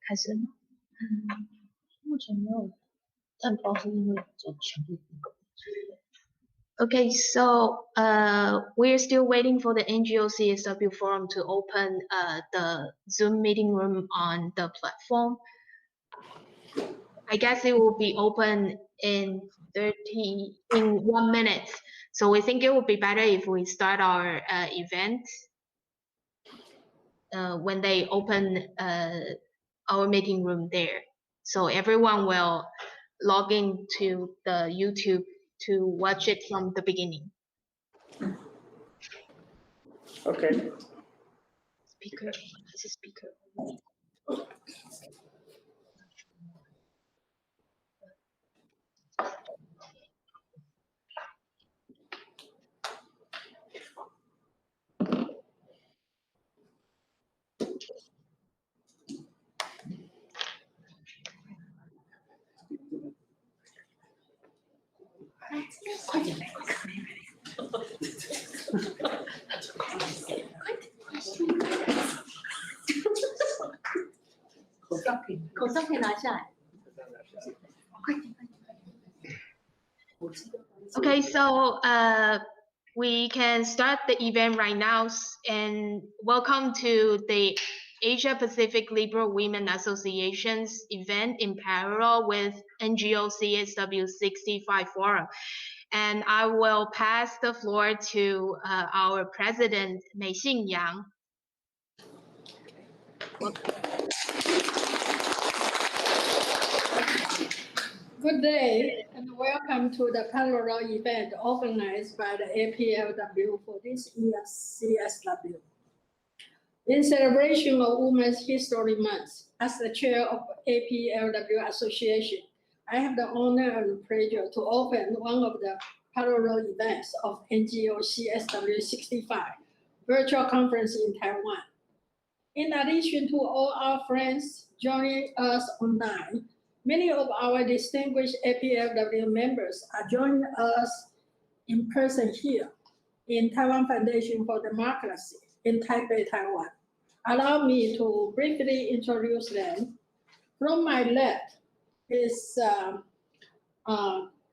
开始了吗？目前没有，但不知道是因为就全部不够。Okay, so we're still waiting for the NGO CSW forum to open the Zoom meeting room on the platform. I guess it will be open in 1 minute. So we think it would be better if we start our event when they open our meeting room there. So everyone will log into the YouTube to watch it from the beginning. Okay. Speaker, this is speaker. Okay, so we can start the event right now, and welcome to the Asia Pacific Liberal Women Association's event in parallel with NGO CSW 65 Forum. And I will pass the floor to our president, Mei-Xin Yang. Good day and welcome to the parallel event organized by the APLW for this year's CSW. In celebration of Women's History Month, as the chair of APLW Association, I have the honor and pleasure to open one of the parallel events of NGO CSW 65 virtual conference in Taiwan. In addition to all our friends joining us online, many of our distinguished APLW members are joining us in person here in Taiwan Foundation for Democracy in Taipei, Taiwan. Allow me to briefly introduce them. From my left is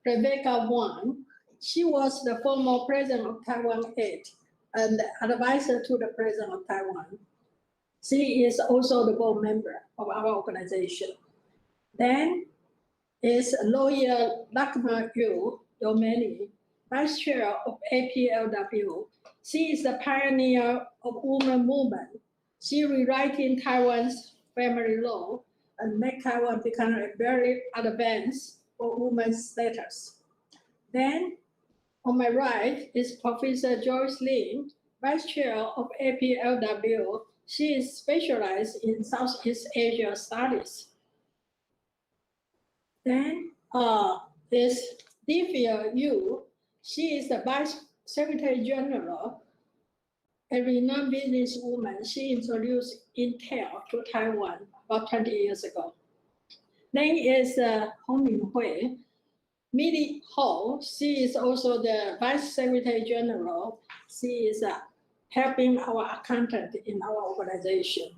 Rebecca Wang. She was the former president of Taiwan 8 and advisor to the president of Taiwan. She is also the board member of our organization. Then is lawyer Lakma Yu Domeni, vice chair of APLW. She is the pioneer of women movement. She rewriting Taiwan's family law and make Taiwan become a very advanced for women's status. Then on my right is Professor Joyce Lin, vice chair of APLW. She is specialized in Southeast Asia studies. Then is Divya Yu. She is the Vice Secretary General, a renowned businesswoman. She introduced Intel to Taiwan about 20 years ago. Then is Hong Minhui. Millie Ho, she is also the Vice Secretary General. She is helping our accountant in our organization.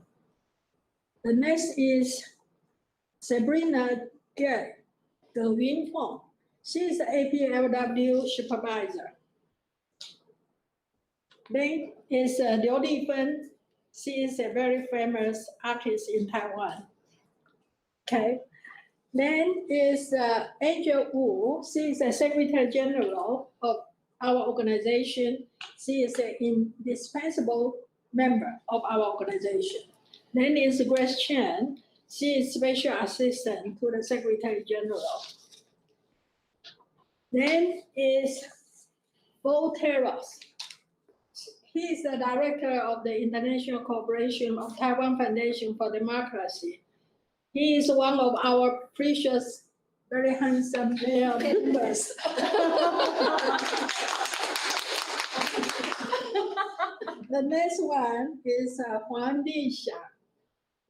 The next is Sabrina Ge Yunfeng. She is the APLW supervisor. Then is Liu Lifeng. She is a very famous artist in Taiwan. Okay. Then is Angel Wu. She is the Secretary General of our organization. She is an indispensable member of our organization. Then is Grace Chen. She is Special Assistant to the Secretary General. Then is Bo Terrace. He is the Director of the International Cooperation of Taiwan Foundation for Democracy. He is one of our precious, very handsome male members. The next one is Huang Lixia.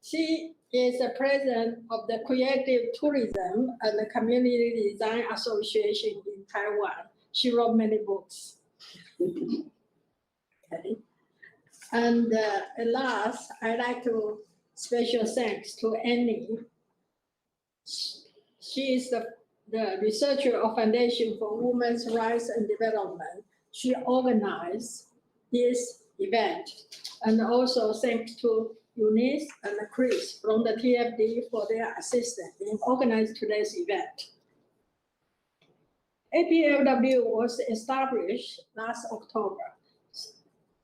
She is the president of the Creative Tourism and the Community Design Association in Taiwan. She wrote many books. Okay. And at last, I'd like to Special thanks to Annie. She is the researcher of Foundation for Women's Rights and Development. She organized this event. And also thanks to Eunice and Chris from the TFD for their assistance in organizing today's event. APLW was established last October.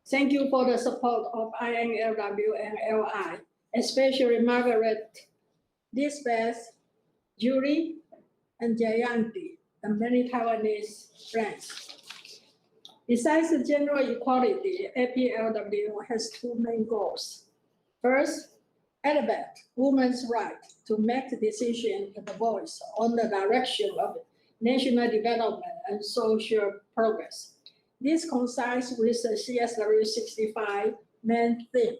Thank you for the support of INLW and LI, especially Margaret, Lisbeth, Julie, and Jayanti, and many Taiwanese friends. Besides the general equality, APLW has two main goals. First, elevate women's right to make decisions and voice on the direction of national development and social progress. This coincides with the CSW 65 main theme,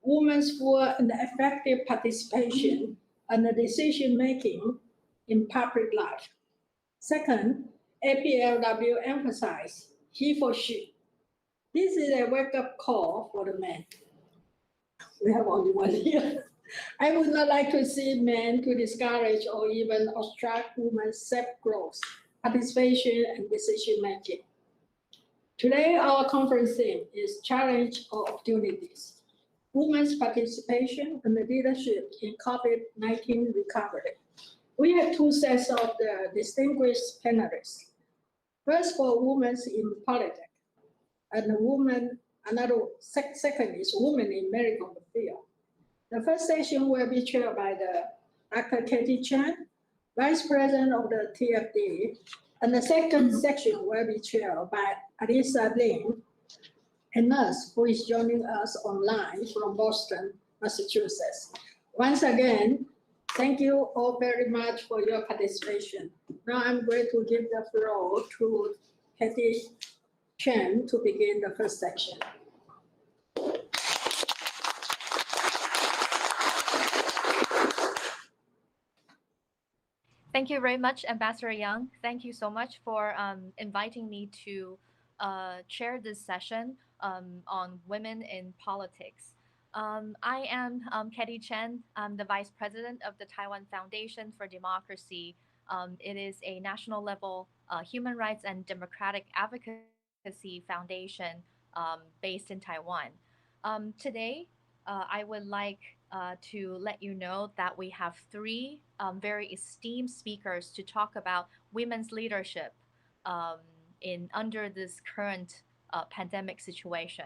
women's full and effective participation and decision-making in public life. Second, APLW emphasizes he for she. This is a wake-up call for the men. We have only one here. I would not like to see men to discourage or even obstruct women's self-growth, participation, and decision-making. Today, our conference theme is Challenge or Opportunities, Women's Participation and Leadership in COVID-19 Recovery. We have two sets of the distinguished panelists. First, for women in politics, and second is women in medical field. The first session will be chaired by Dr. Katie Chen, Vice President of the TFD, and the second section will be chaired by Alisa Lin, a nurse who is joining us online from Boston, Massachusetts. Once again, thank you all very much for your participation. Now I'm going to give the floor to Katie Chen to begin the first section. Thank you very much, Ambassador Yang. Thank you so much for inviting me to chair this session on women in politics. I am Katie Chen. I'm the Vice President of the Taiwan Foundation for Democracy. It is a national level human rights and democratic advocacy foundation based in Taiwan. Today, I would like to let you know that we have three very esteemed speakers to talk about women's leadership under this current pandemic situation.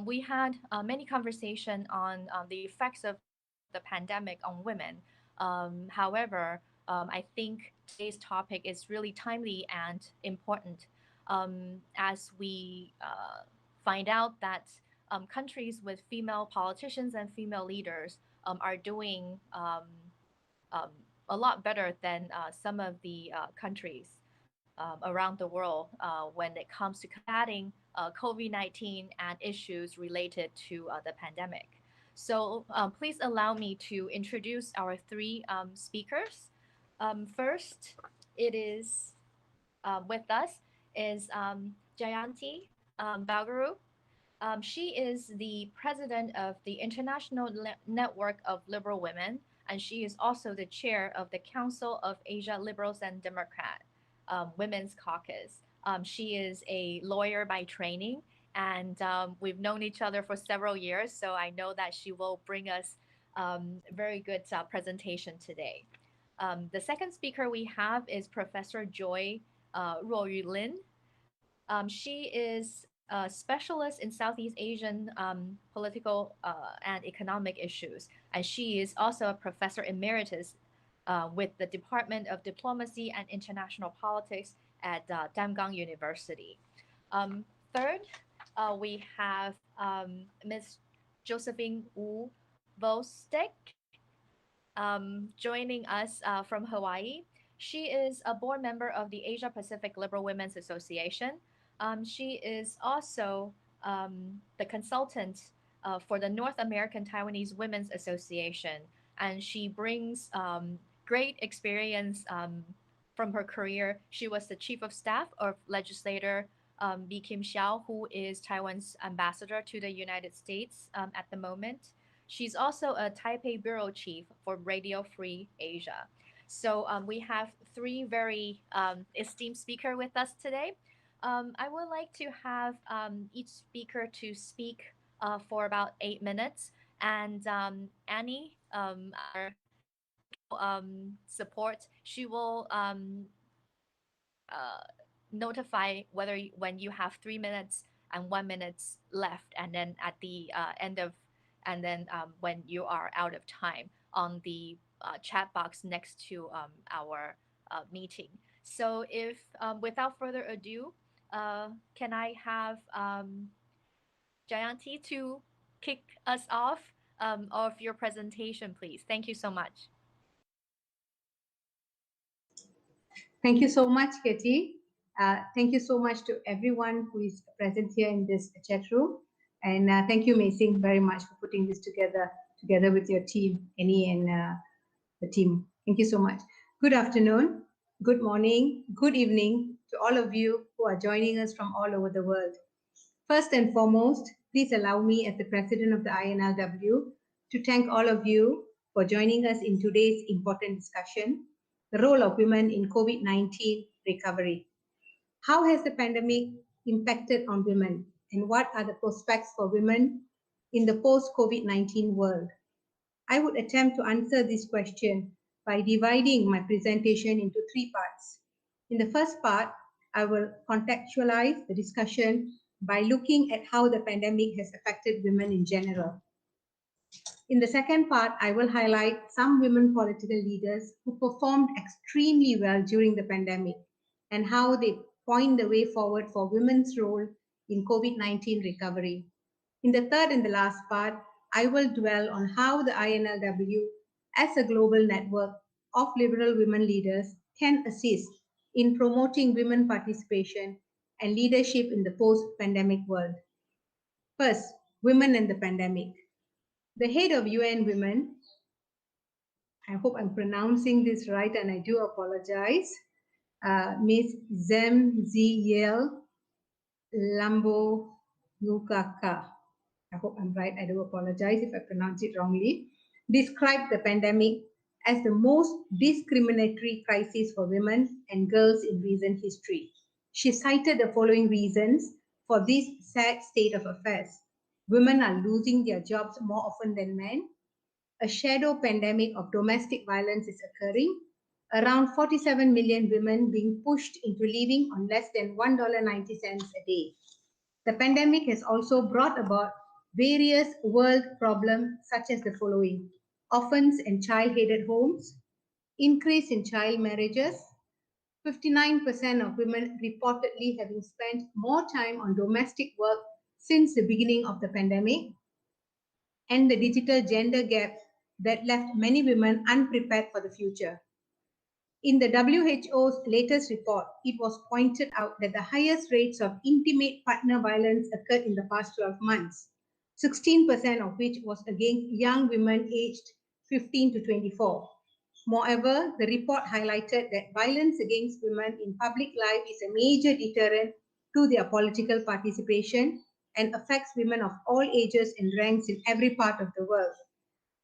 We had many conversations on the effects of the pandemic on women. However, I think today's topic is really timely and important as we find out that countries with female politicians and female leaders are doing a lot better than some of the countries around the world when it comes to combating COVID-19 and issues related to the pandemic. So please allow me to introduce our three speakers. First, it is with us is Jayanti Balguru. She is the president of the International Network of Liberal Women, and she is also the chair of the Council of Asia Liberals and Democrat Women's Caucus. She is a lawyer by training, and we've known each other for several years, so I know that she will bring us very good presentation today. The second speaker we have is Professor Joy Ruoyu Lin. She is a specialist in Southeast Asian political and economic issues, and she is also a professor emeritus with the Department of Diplomacy and International Politics at Damgang University. Third, we have Ms. Josephine Wu Vostek joining us from Hawaii. She is a board member of the Asia Pacific Liberal Women's Association. She is also the consultant for the North American Taiwanese Women's Association, and she brings great experience from her career. She was the chief of staff of legislator Bi Kim Xiao, who is Taiwan's ambassador to the United States at the moment. She's also a Taipei Bureau Chief for Radio Free Asia. So we have three very esteemed speakers with us today. I would like to have each speaker to speak for about 8 minutes. And Annie, our support, she will notify when you have 3 minutes and 1 minute left, and then at the end of, and then when you are out of time on the chat box next to our meeting. So if without further ado, can I have Jayanti to kick us off of your presentation, please? Thank you so much. Thank you so much, Katie. Thank you so much to everyone who is present here in this chat room. And thank you, Mei-Sing, very much for putting this together with your team, Annie and the team. Thank you so much. Good afternoon, good morning, good evening to all of you who are joining us from all over the world. First and foremost, please allow me as the president of the INLW to thank all of you for joining us in today's important discussion, the role of women in COVID-19 recovery. How has the pandemic impacted on women, and what are the prospects for women in the post-COVID-19 world? I would attempt to answer this question by dividing my presentation into 3 parts. In the first part, I will contextualize the discussion by looking at how the pandemic has affected women in general. In the second part, I will highlight some women political leaders who performed extremely well during the pandemic and how they point the way forward for women's role in COVID-19 recovery. In the third and the last part, I will dwell on how the INLW, as a global network of liberal women leaders, can assist in promoting women participation and leadership in the post-pandemic world. First, women and the pandemic. The head of UN Women, I hope I'm pronouncing this right and I do apologize, Ms. Zemziel Lambo Nukaka, I hope I'm right, I do apologize if I pronounce it wrongly, described the pandemic as the most discriminatory crisis for women and girls in recent history. She cited the following reasons for this sad state of affairs. Women are losing their jobs more often than men. A shadow pandemic of domestic violence is occurring. Around 47 million women being pushed into living on less than $1.90 a day. The pandemic has also brought about various world problems such as the following: orphans and child-hated homes, increase in child marriages, 59% of women reportedly having spent more time on domestic work since the beginning of the pandemic, and the digital gender gap that left many women unprepared for the future. In the WHO's latest report, it was pointed out that the highest rates of intimate partner violence occurred in the past 12 months, 16% of which was against young women aged 15 to 24. Moreover, the report highlighted that violence against women in public life is a major deterrent to their political participation and affects women of all ages and ranks in every part of the world.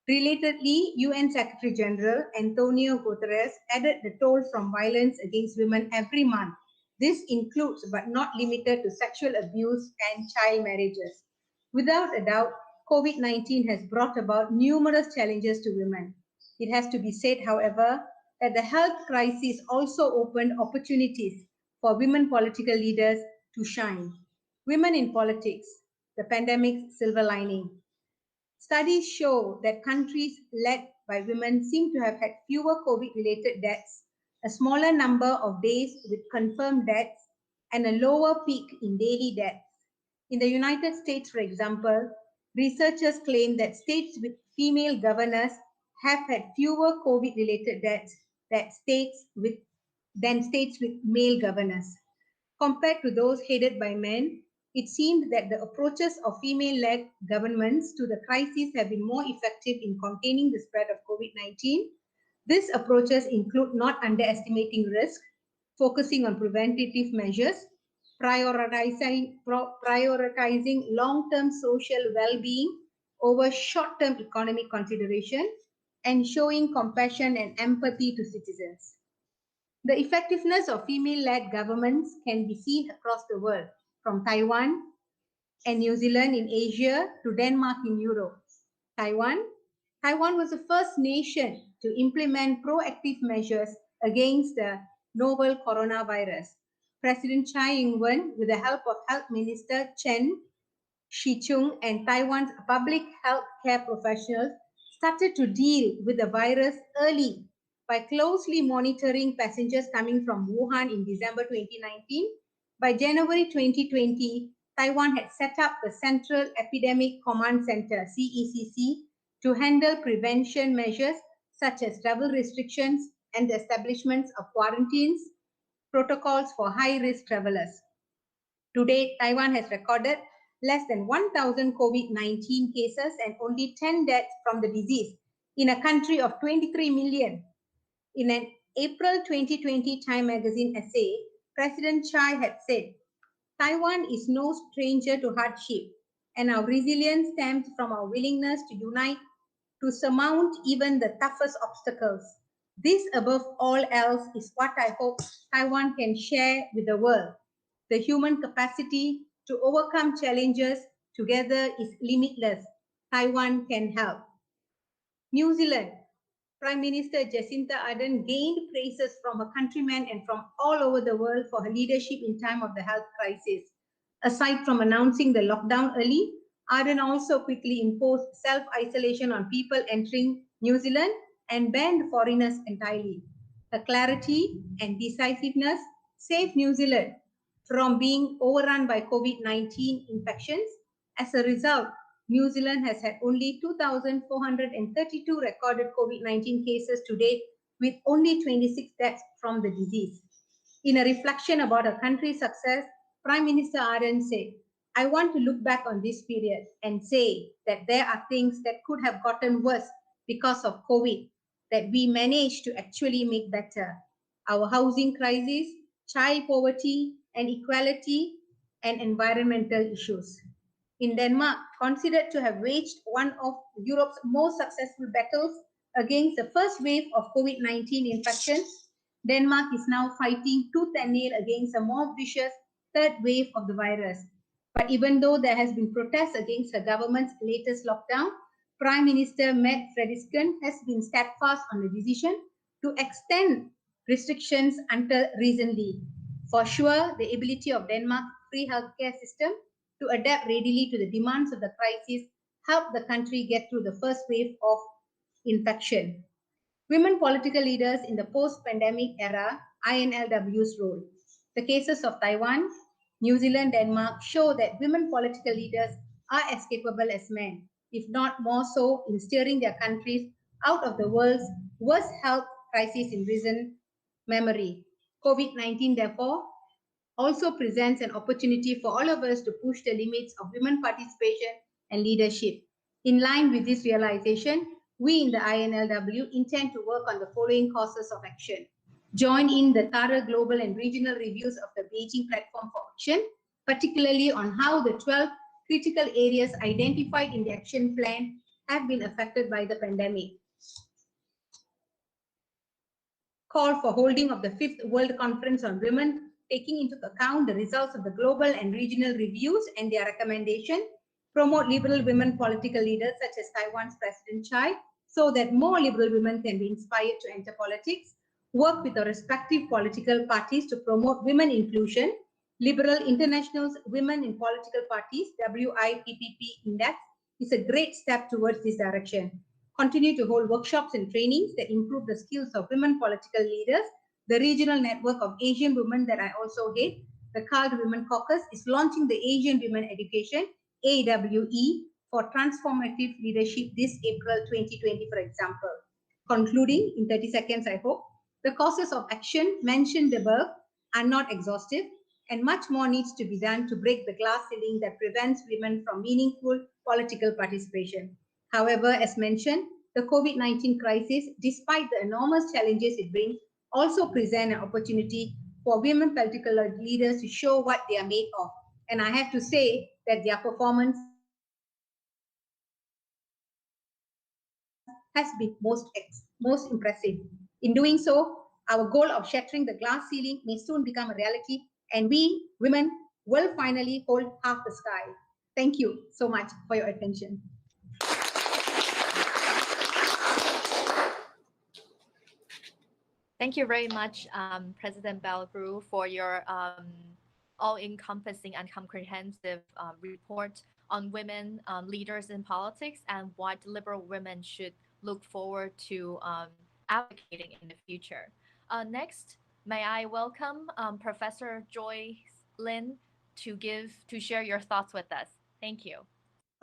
Relatedly, UN Secretary General Antonio Guterres added the toll from violence against women every month. This includes but not limited to sexual abuse and child marriages. Without a doubt, COVID-19 has brought about numerous challenges to women. It has to be said, however, that the health crisis also opened opportunities for women political leaders to shine. Women in politics, the pandemic's silver lining. Studies show that countries led by women seem to have had fewer COVID-related deaths, a smaller number of days with confirmed deaths, and a lower peak in daily deaths. In the United States, for example, researchers claim that states with female governors have had fewer COVID-related deaths than states with male governors. Compared to those headed by men, it seemed that the approaches of female-led governments to the crisis have been more effective in containing the spread of COVID-19. These approaches include not underestimating risk, focusing on preventative measures, prioritizing long-term social well-being over short-term economic consideration and showing compassion and empathy to citizens. The effectiveness of female-led governments can be seen across the world, from Taiwan and New Zealand in Asia to Denmark in Europe. Taiwan was the first nation to implement proactive measures against the novel coronavirus. President Tsai Ing-wen, with the help of Health Minister Chen Shih-chung and Taiwan's public health care professionals, started to deal with the virus early by closely monitoring passengers coming from Wuhan in December 2019. By January 2020, Taiwan had set up the Central Epidemic Command Center, CECC, to handle prevention measures such as travel restrictions and the establishments of quarantines, protocols for high-risk travelers. To date, Taiwan has recorded less than 1,000 COVID-19 cases and only 10 deaths from the disease in a country of 23 million. In an April 2020 Time magazine essay, President Tsai had said, "Taiwan is no stranger to hardship, and our resilience stems from our willingness to unite to surmount even the toughest obstacles. This, above all else, is what I hope Taiwan can share with the world. The human capacity to overcome challenges together is limitless. Taiwan can help." New Zealand Prime Minister Jacinda Ardern gained praises from her countrymen and from all over the world for her leadership in time of the health crisis. Aside from announcing the lockdown early, Ardern also quickly imposed self-isolation on people entering New Zealand and banned foreigners entirely. Her clarity and decisiveness saved New Zealand from being overrun by COVID-19 infections. As a result, New Zealand has had only 2,432 recorded COVID-19 cases to date, with only 26 deaths from the disease. In a reflection about her country's success, Prime Minister Ardern said, "I want to look back on this period and say that there are things that could have gotten worse because of COVID that we managed to actually make better. Our housing crisis, child poverty and equality, and environmental issues." In Denmark, considered to have waged one of Europe's most successful battles against the first wave of COVID-19 infections, Denmark is now fighting tooth and nail against a more vicious third wave of the virus. But even though there has been protests against the government's latest lockdown, Prime Minister Mette Frederiksen has been steadfast on the decision to extend restrictions until recently. For sure, the ability of Denmark's free healthcare system to adapt readily to the demands of the crisis helped the country get through the first wave of infection. Women political leaders in the post-pandemic era, INLW's role. The cases of Taiwan, New Zealand, Denmark show that women political leaders are as capable as men, if not more so, in steering their countries out of the world's worst health crisis in recent memory. COVID-19, therefore, also presents an opportunity for all of us to push the limits of women participation and leadership. In line with this realization, we in the INLW intend to work on the following courses of action. Join in the thorough global and regional reviews of the Beijing Platform for Action, particularly on how the 12 critical areas identified in the action plan have been affected by the pandemic. Call for holding of the 5th World Conference on Women, taking into account the results of the global and regional reviews and their recommendation. Promote liberal women political leaders such as Taiwan's President Tsai, so that more liberal women can be inspired to enter politics. Work with the respective political parties to promote women inclusion. Liberal International's Women in Political Parties, WIPPP Index, is a great step towards this direction. Continue to hold workshops and trainings that improve the skills of women political leaders. The regional network of Asian women that I also head, the CALD Women Caucus, is launching the Asian Women Education, AWE, for transformative leadership this April 2020, for example. Concluding in 30 seconds, I hope, the courses of action mentioned above are not exhaustive, and much more needs to be done to break the glass ceiling that prevents women from meaningful political participation. However, as mentioned, the COVID-19 crisis, despite the enormous challenges it brings, also present an opportunity for women political leaders to show what they are made of. And I have to say that their performance has been most impressive. In doing so, our goal of shattering the glass ceiling may soon become a reality, and we, women, will finally hold half the sky. Thank you so much for your attention. Thank you very much, President Bellebrue, for your all-encompassing and comprehensive report on women leaders in politics and what liberal women should look forward to advocating in the future. Next, may I welcome Professor Joy Lin to share your thoughts with us. Thank you.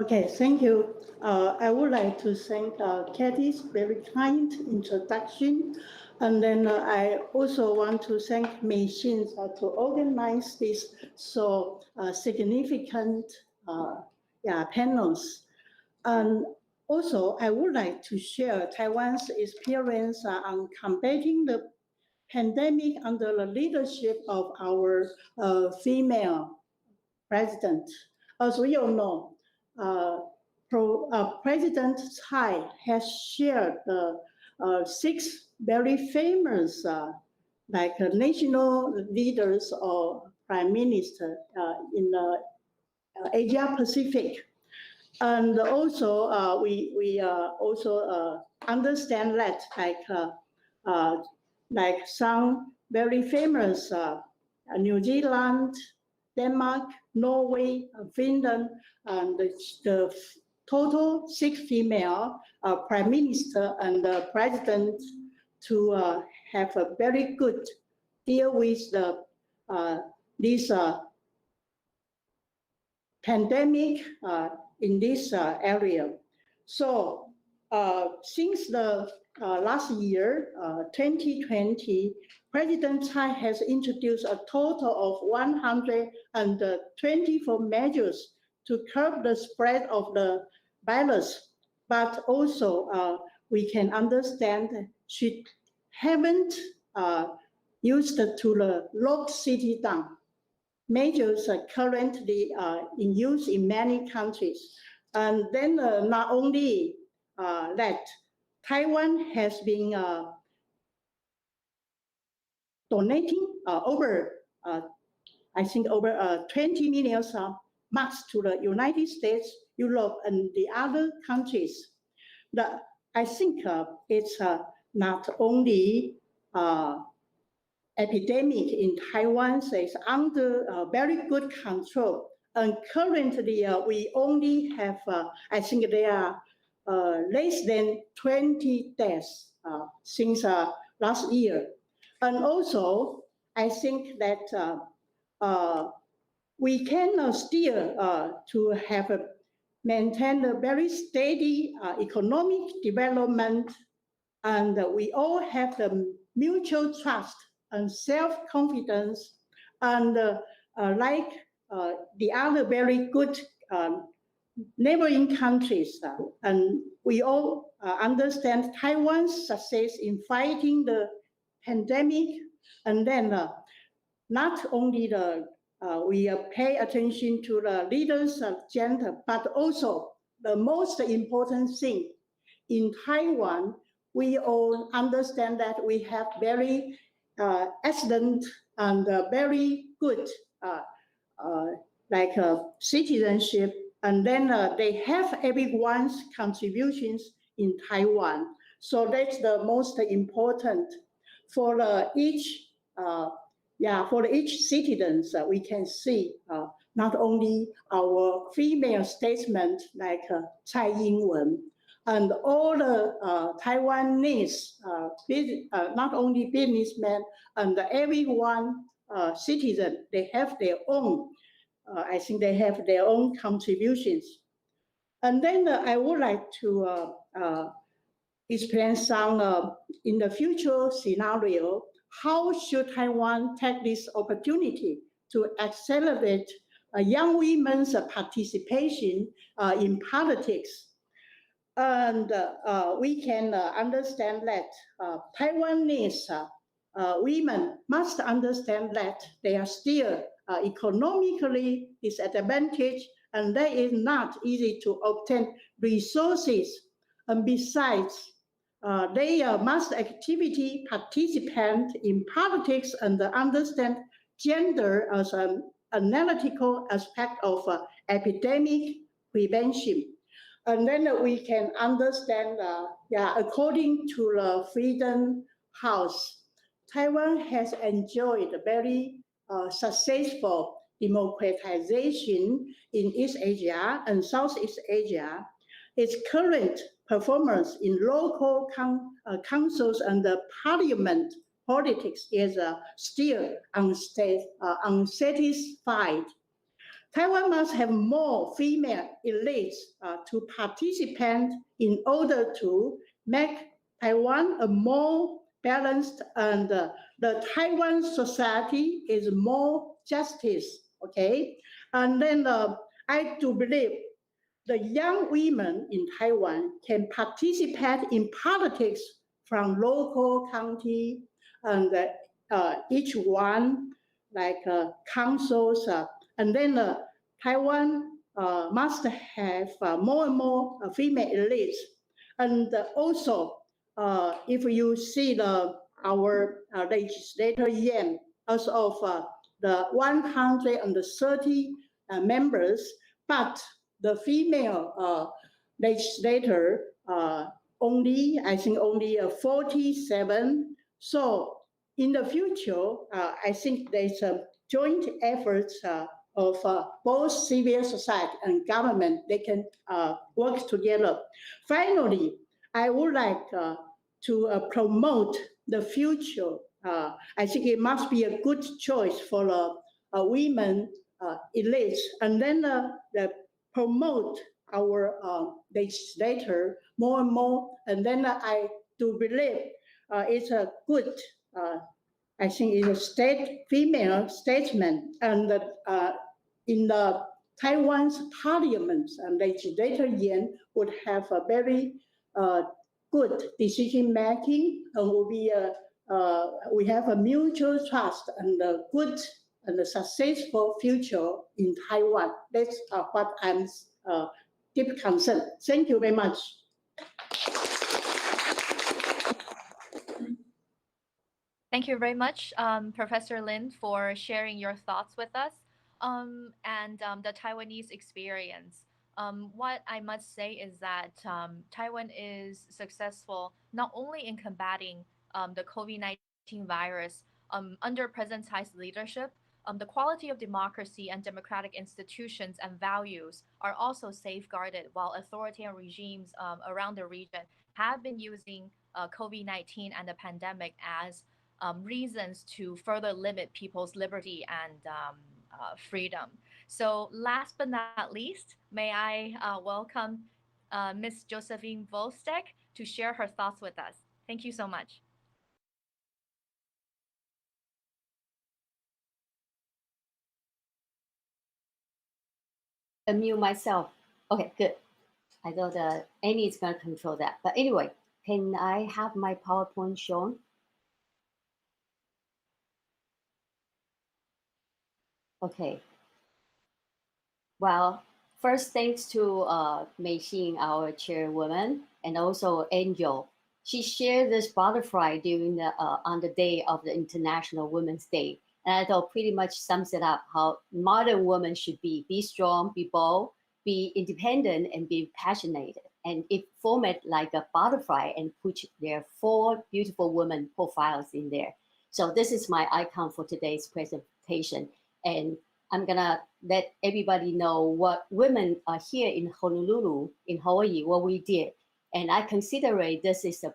Okay, thank you. I would like to thank Kathy's very kind introduction. And then I also want to thank Mei Xin to organize this so significant panels. And also, I would like to share Taiwan's experience on combating the pandemic under the leadership of our female president. As we all know, President Tsai has shared 6 very famous national leaders or prime minister in Asia Pacific. And also we also understand that like some very famous New Zealand, Denmark, Norway, Finland, and the total 6 female prime minister and president to have a very good deal with the this pandemic in this area. So since the last year, 2020, President Tsai has introduced a total of 124 measures to curb the spread of the virus. But also, we can understand she haven't used to the lock city down. Measures are currently in use in many countries. And then not only that, Taiwan has been donating over 20 million masks to the United States, Europe, and the other countries. I think it's not only epidemic in Taiwan is under very good control. And currently, we only have, I think there are less than 20 deaths since last year. And also, I think that we can still to have maintain a very steady economic development, and we all have the mutual trust and self-confidence, and like the other very good neighboring countries, and we all understand Taiwan's success in fighting the pandemic, and then not only we pay attention to the leaders of gender, but also the most important thing in Taiwan, we all understand that we have very excellent and very good citizenship, and then they have everyone's contributions in Taiwan. So that's the most important for each citizens. We can see not only our female statesmen like Tsai Ing-wen, and all the Taiwanese, not only businessmen and everyone citizen, they have their own. I think they have their own contributions. And then I would like to explain some in the future scenario. How should Taiwan take this opportunity to accelerate young women's participation in politics? And we can understand that Taiwanese women must understand that they are still economically disadvantaged, and that is not easy to obtain resources. And besides, they must actively participate in politics and understand gender as an analytical aspect of epidemic prevention. And then we can understand, according to the Freedom House, Taiwan has enjoyed a very successful democratization in East Asia and Southeast Asia. Its current performance in local councils and the parliament politics is still unsatisfied. Taiwan must have more female elites to participate in order to make Taiwan a more balanced and the Taiwan society is more justice, okay? And then I do believe the young women in Taiwan can participate in politics from local county and each one like councils. And then Taiwan must have more and more female elites. And also, if you see our legislator Yan, as of the 130 members, but the female legislator only, I think only 47. So in the future, I think there's a joint efforts of both civil society and government. They can work together. Finally, I would like to promote the future. I think it must be a good choice for women elites, and then promote our legislator more and more. And then I do believe it's a good, I think it's a female statesman, and in the Taiwan's parliament and legislator Yan would have a very good decision making, and will be we have a mutual trust and a good and a successful future in Taiwan. That's what I'm deep concerned. Thank you very much. Thank you very much, Professor Lin, for sharing your thoughts with us and the Taiwanese experience. What I must say is that Taiwan is successful not only in combating the COVID-19 virus under President Tsai's leadership. The quality of democracy and democratic institutions and values are also safeguarded, while authoritarian regimes around the region have been using COVID-19 and the pandemic as reasons to further limit people's liberty and freedom. So last but not least, may I welcome Ms. Josephine Volstek to share her thoughts with us. Thank you so much. Unmute myself. Okay, good. I thought Annie is going to control that. But anyway, can I have my PowerPoint shown? Okay. Well, first, thanks to Mei Xin, our chairwoman, and also Angel. She shared this butterfly during the on the day of the International Women's Day. And I thought pretty much sums it up how modern women should be strong, be bold, be independent, and be passionate. And it format like a butterfly and put their 4 beautiful women profiles in there. So this is my icon for today's presentation. And I'm gonna let everybody know what women are here in Honolulu, in Hawaii, what we did. And I consider this is a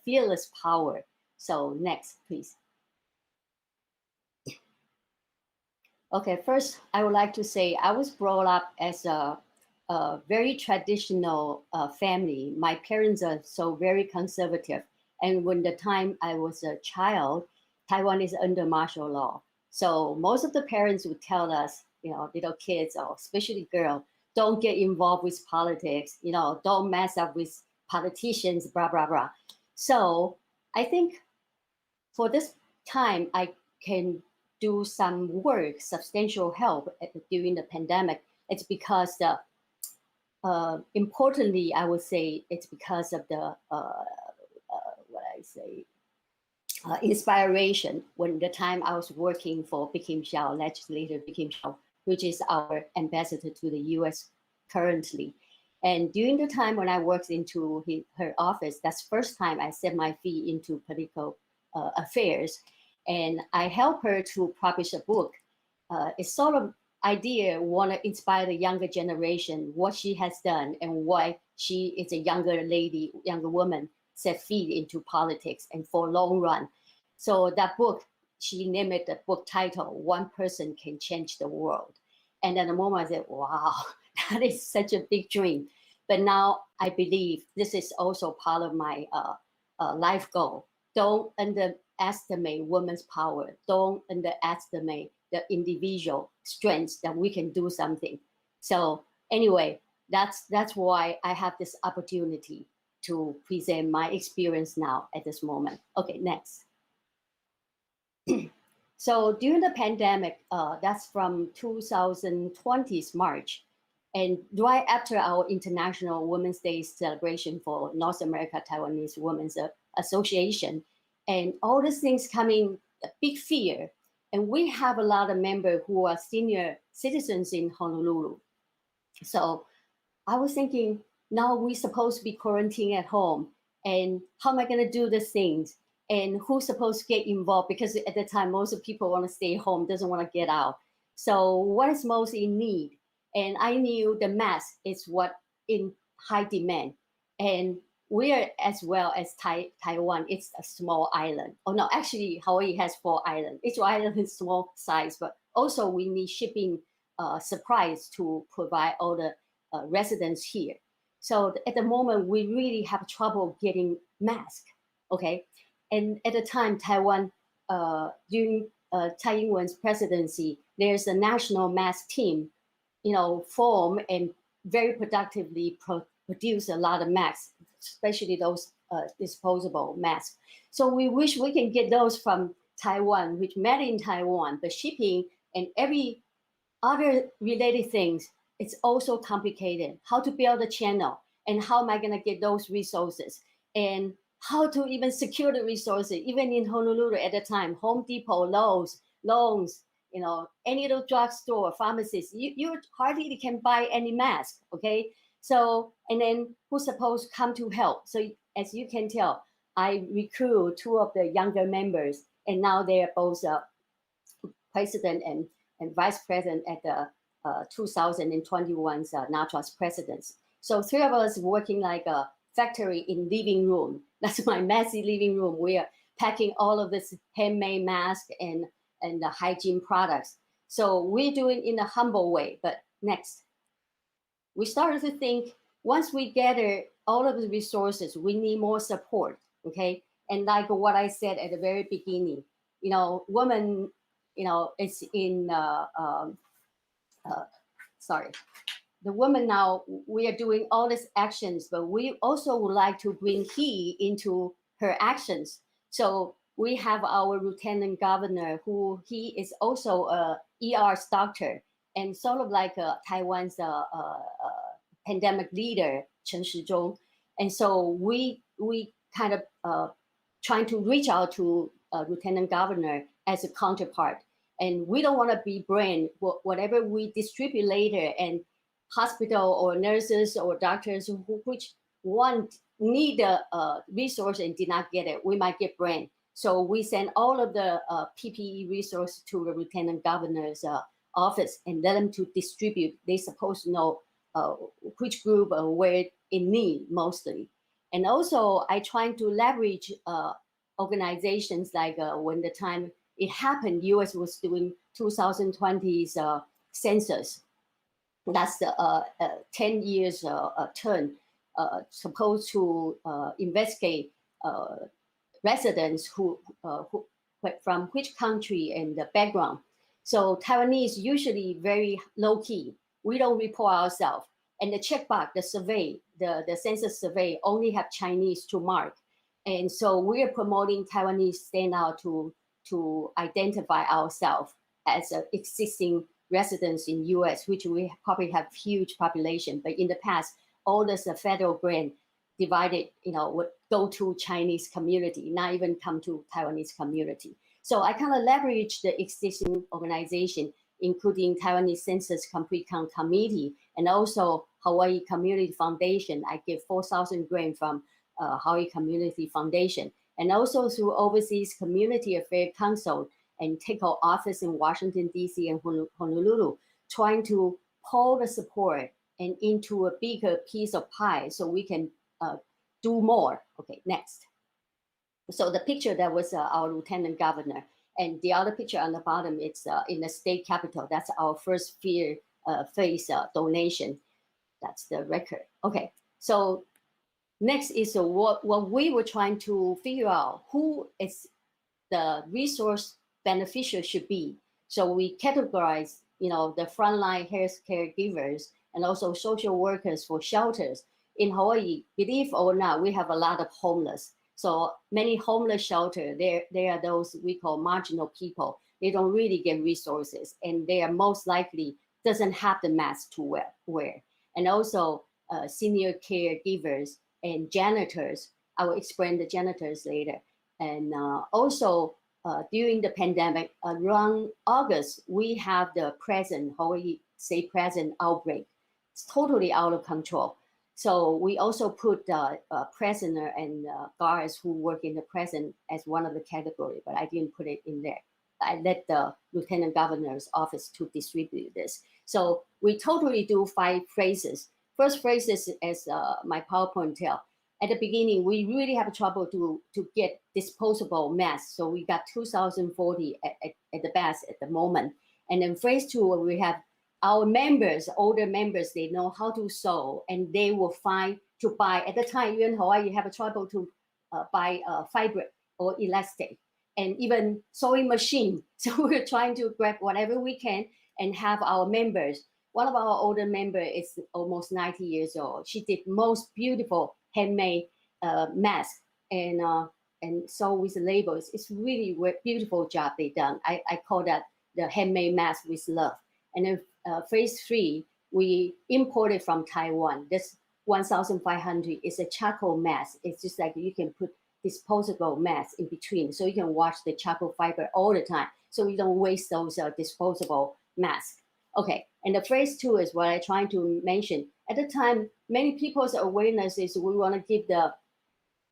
fearless power. So next, please. Okay, first, I would like to say I was brought up as a very traditional family. My parents are so very conservative. And when the time I was a child, Taiwan is under martial law. So most of the parents would tell us, you know, little kids, or especially girls, don't get involved with politics, you know, don't mess up with politicians, blah, blah, blah. So I think for this time, I can do some work, substantial help during the pandemic. It's because importantly, I would say it's because of the say, inspiration when the time I was working for Kim Xiao, legislator Kim Xiao, which is our ambassador to the US currently. And during the time when I worked into her office, that's the first time I set my feet into political affairs. And I helped her to publish a book. It's sort of idea, want to inspire the younger generation, what she has done and why she is a younger lady, younger woman, set feet into politics and for long run. So that book, she named it the book title, One Person Can Change the World. And at the moment I said, wow, that is such a big dream. But now I believe this is also part of my life goal. Don't underestimate women's power. Don't underestimate the individual strengths that we can do something. So anyway, that's why I have this opportunity to present my experience now at this moment. Okay, next. So during the pandemic, that's from 2020's March, and right after our International Women's Day celebration for North America Taiwanese Women's Association, and all these things coming, a big fear. And we have a lot of members who are senior citizens in Honolulu. So I was thinking, now we're supposed to be quarantined at home, and how am I going to do these things? And who's supposed to get involved? Because at the time, most of the people want to stay home, doesn't want to get out. So what is most in need? And I knew the mask is what in high demand. And we are, as well as Taiwan, it's a small island. Oh no, actually Hawaii has 4 islands. Each island is small size, but also we need shipping supplies to provide all the residents here. So at the moment, we really have trouble getting masks, okay? And at the time, Taiwan, during Tsai Ing-wen's presidency, there's a national mask team, form and very productively produce a lot of masks, especially those disposable masks. So we wish we can get those from Taiwan, which made in Taiwan, but shipping and every other related things, it's also complicated. How to build a channel and how am I gonna get those resources and how to even secure the resources, even in Honolulu at the time, Home Depot, Lowe's, any little drugstore, pharmacies, you hardly can buy any mask, okay? So, and then who's supposed to come to help? So as you can tell, I recruit 2 of the younger members, and now they are both president and vice president at the 2021's NATRA's presidents. So 3 of us working like a factory in living room. That's my messy living room. We are packing all of this handmade mask and the hygiene products. So we're doing in a humble way, but next. We started to think, once we gather all of the resources, we need more support, okay? And like what I said at the very beginning, women, it's in, the women now, we are doing all these actions, but we also would like to bring he into her actions. So we have our lieutenant governor, who he is also a ER's doctor, and sort of like Taiwan's pandemic leader, Chen Shizhong. And so we kind of trying to reach out to lieutenant governor as a counterpart. And we don't want to be brain, whatever we distribute later, and hospital or nurses or doctors which need the resource and did not get it, we might get brain. So we send all of the PPE resources to the lieutenant governor's office and let them to distribute. They're supposed to know which group were in need mostly. And also I trying to leverage organizations like when the time it happened, US was doing 2020's census. That's the 10 years turn, supposed to investigate residents who from which country and the background. So Taiwanese usually very low key. We don't report ourselves. And the checkbox, the survey, the census survey only have Chinese to mark. And so we are promoting Taiwanese stand out to identify ourselves as existing residents in US, which we probably have huge population. But in the past, all this federal grant divided, would go to Chinese community, not even come to Taiwanese community. So I kind of leveraged the existing organization, including Taiwanese Census Complete Count Committee and also Hawaii Community Foundation. I give 4,000 grant from Hawaii Community Foundation, and also through Overseas Community Affairs Council and TICO office in Washington, D.C. and Honolulu, trying to pull the support and into a bigger piece of pie so we can do more. Okay, next. So the picture that was our lieutenant governor, and the other picture on the bottom, it's in the state capitol. That's our first phase donation. That's the record. Okay, so next is what we were trying to figure out, who is the resource beneficial should be. So we categorize, the frontline healthcare givers and also social workers for shelters. In Hawaii, believe or not, we have a lot of homeless. So many homeless shelters, they are those we call marginal people. They don't really get resources, and they are most likely doesn't have the mask to wear. And also senior caregivers and janitors. I will explain the janitors later. And also during the pandemic, around August, we have the Hawaii State Present outbreak. It's totally out of control. So we also put prisoner and guards who work in the prison as one of the category, but I didn't put it in there. I let the Lieutenant Governor's office to distribute this. So we totally do 5 phases. First phase is, as my PowerPoint tell, at the beginning, we really have trouble to get disposable masks. So we got 2,040 at the best at the moment. And then phase 2, we have our members, older members, they know how to sew, and they will find to buy. At the time, you in Hawaii, you have a trouble to buy fabric or elastic, and even sewing machine. So we're trying to grab whatever we can and have our members. One of our older members is almost 90 years old. She did most beautiful handmade mask and sew with labels. It's really beautiful job they done. I call that the handmade mask with love. And then phase 3, we imported from Taiwan. This 1,500 is a charcoal mask. It's just like you can put disposable mask in between, so you can wash the charcoal fiber all the time, so you don't waste those disposable masks. Okay, and the phase 2 is what I'm trying to mention. At the time, many people's awareness is we want to give the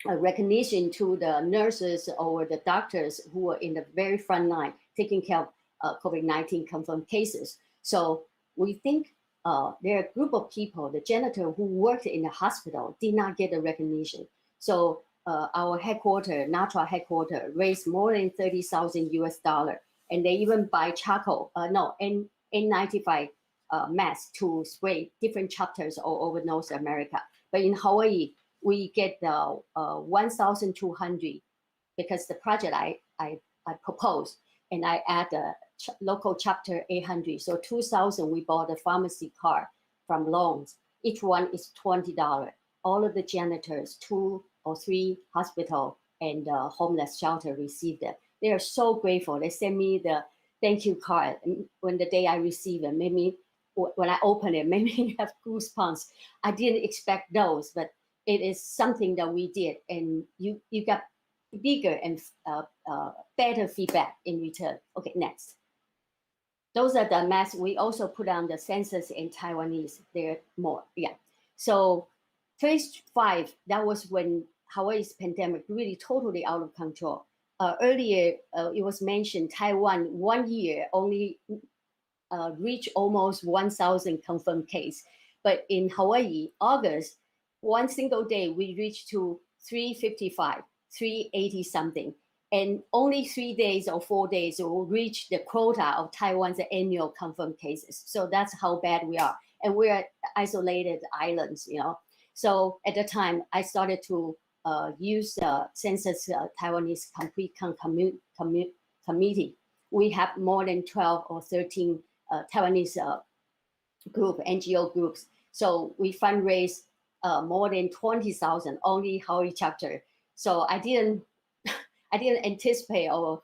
recognition to the nurses or the doctors who are in the very front line taking care of COVID-19 confirmed cases. So we think there are a group of people, the janitor who worked in the hospital did not get the recognition. So our headquarters, NATRA headquarters, raised more than $30,000 US, and they even buy charcoal, N95 masks to spray different chapters all over North America. But in Hawaii, we get 1,200 because the project I proposed, and I add a local chapter 800. So 2,000, we bought a pharmacy card from loans. Each one is $20. All of the janitors, 2 or 3 hospital and homeless shelter received them. They are so grateful. They send me the thank you card. And when the day I receive it, made me, when I open it, made me have goosebumps. I didn't expect those, but it is something that we did, and you got bigger and better feedback in return. Okay, next. Those are the masks we also put on the census in Taiwanese. There are more, yeah. So phase 5, that was when Hawaii's pandemic really totally out of control. Earlier, it was mentioned Taiwan 1 year only reached almost 1,000 confirmed case. But in Hawaii, August, one single day, we reached to 355, 380 something. And only 3 days or 4 days will reach the quota of Taiwan's annual confirmed cases. So that's how bad we are. And we're isolated islands, So at the time, I started to use the Census Taiwanese Complete Count Committee. We have more than 12 or 13 Taiwanese NGO groups. So we fundraise more than 20,000, only Hawaii chapter. So I didn't anticipate or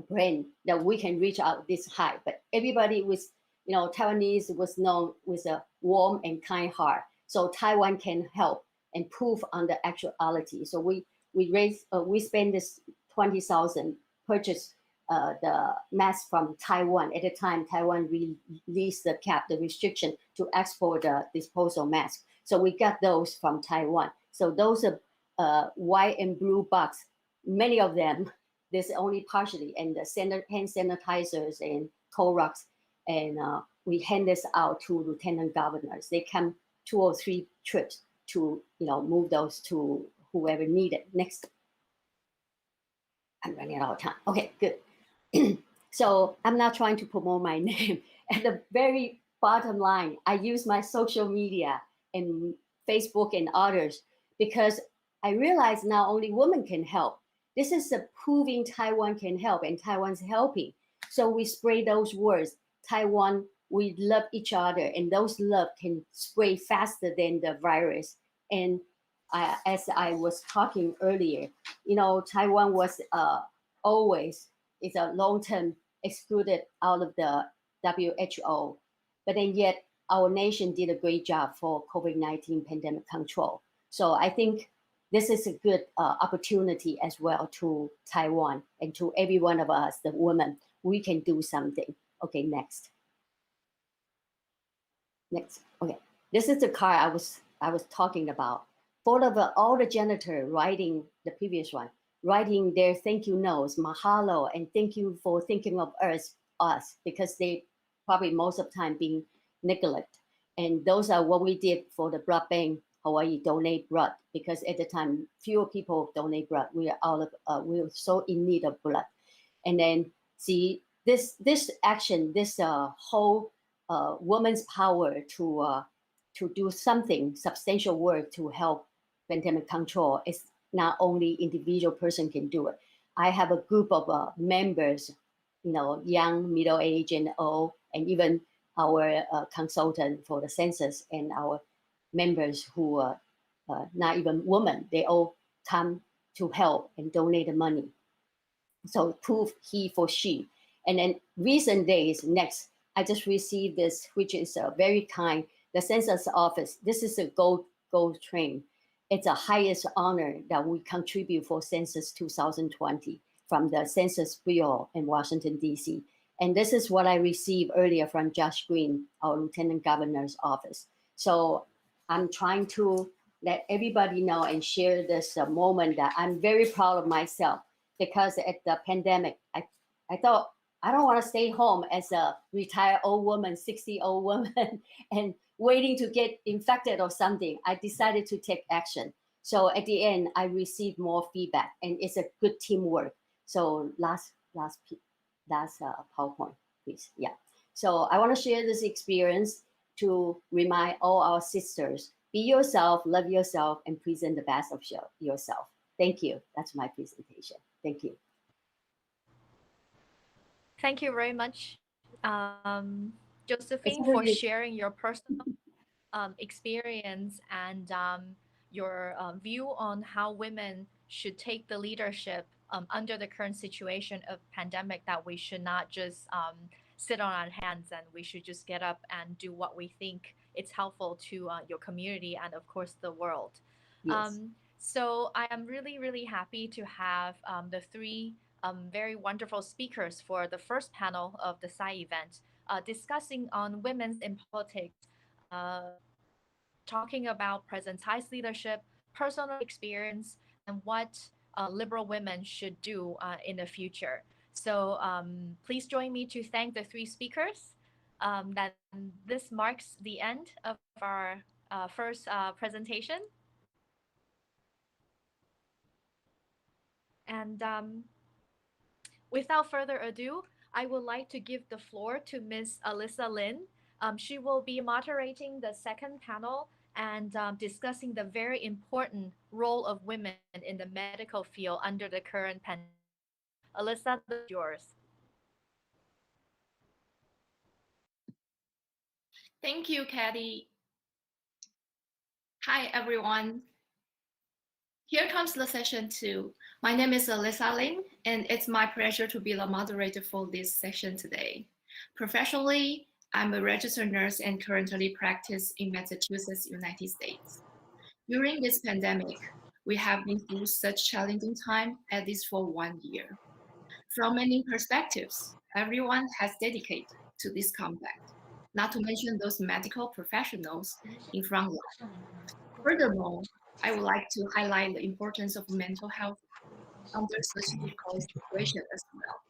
plan that we can reach out this high, but everybody was, Taiwanese was known with a warm and kind heart. So Taiwan can help. and proof on the actuality. So we spend this 20,000 purchase the mask from Taiwan. At the time, Taiwan released the restriction to export the disposal mask. So we got those from Taiwan. So those are white and blue box. Many of them, there's only partially, and the hand sanitizers and Clorox, and we hand this out to lieutenant governors. They come 2 or 3 trips to move those to whoever needed. Next. I'm running out of time. Okay, good. So I'm not trying to promote my name. At the very bottom line, I use my social media and Facebook and others because I realize not only women can help. This is a proving Taiwan can help, and Taiwan's helping. So we spray those words. Taiwan, we love each other, and those love can spread faster than the virus. And as I was talking earlier, Taiwan was always is a long-term excluded out of the WHO, but then yet our nation did a great job for COVID-19 pandemic control. So I think this is a good opportunity as well to Taiwan and to every one of us, the women. We can do something. Okay, next. Okay, this is the card I was talking about. Full of all the janitor writing the previous one, writing their thank you notes, mahalo, and thank you for thinking of us, because they probably most of the time being neglected. And those are what we did for the blood bank. Hawaii donate blood, because at the time fewer people donate blood. We were so in need of blood. And then see this action, this whole woman's power to do something substantial work to help pandemic control is not only individual person can do it. I have a group of members, young, middle age, and old, and even our consultant for the census and our members who are not even women. They all come to help and donate the money. So prove he for she. And then recent days, next, I just received this, which is very kind. The census office, this is a gold train. It's the highest honor that we contribute for Census 2020 from the Census Bureau in Washington, D.C. And this is what I received earlier from Josh Green, our Lieutenant Governor's office. So I'm trying to let everybody know and share this moment that I'm very proud of myself, because at the pandemic, I thought, I don't want to stay home as a retired old woman, 60 old woman, and waiting to get infected or something. I decided to take action. So at the end, I received more feedback, and it's a good teamwork. So last PowerPoint, please. Yeah. So I want to share this experience to remind all our sisters, be yourself, love yourself, and present the best of yourself. Thank you. That's my presentation. Thank you. Thank you very much, Josephine, for sharing your personal experience and your view on how women should take the leadership under the current situation of pandemic, that we should not just sit on our hands, and we should just get up and do what we think it's helpful to your community and of course the world. Yes. So I am really, really happy to have the three very wonderful speakers for the first panel of the SAI event, discussing on women in politics, talking about President Tsai's leadership, personal experience, and what liberal women should do in the future. So please join me to thank the three speakers. That this marks the end of our first presentation. And without further ado, I would like to give the floor to Ms. Alyssa Lin. She will be moderating the second panel and discussing the very important role of women in the medical field under the current pandemic. Alyssa, the floor is yours. Thank you, Kathy. Hi, everyone. Here comes the session 2. My name is Alyssa Lin, and it's my pleasure to be the moderator for this session today. Professionally, I'm a registered nurse and currently practice in Massachusetts, United States. During this pandemic, we have been through such challenging time, at least for 1 year. From many perspectives, everyone has dedicated to this combat, not to mention those medical professionals in front line. Furthermore, I would like to highlight the importance of mental health under such a difficult situation as well.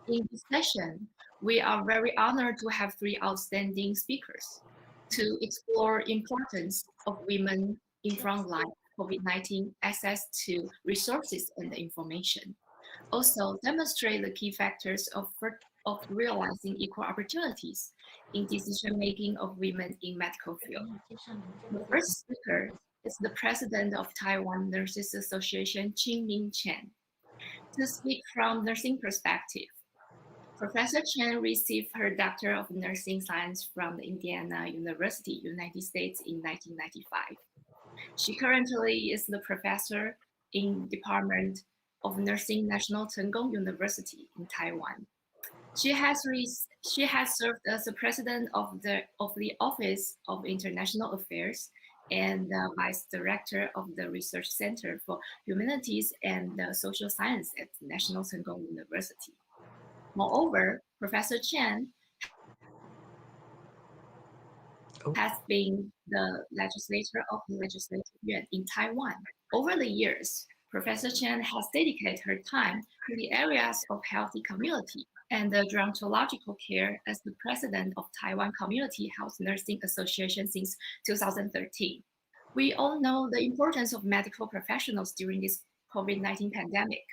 In this session, we are very honored to have 3 outstanding speakers to explore importance of women in frontline COVID-19 access to resources and information. Also demonstrate the key factors of realizing equal opportunities in decision-making of women in medical field. The first speaker is the president of Taiwan Nurses Association, Qingming Chen. To speak from nursing perspective, Professor Chen received her Doctor of Nursing Science from the Indiana University, United States in 1995. She currently is the professor in Department of Nursing, National Cheng Kung University in Taiwan. She has served as the president of the Office of International Affairs and the vice director of the Research Center for Humanities and Social Science at National Cheng Kung University. Moreover, Professor Chen has been the legislator of the Legislative Yuan in Taiwan. Over the years, Professor Chen has dedicated her time to the areas of healthy community and the gerontological care as the president of Taiwan Community Health Nursing Association since 2013. We all know the importance of medical professionals during this COVID-19 pandemic.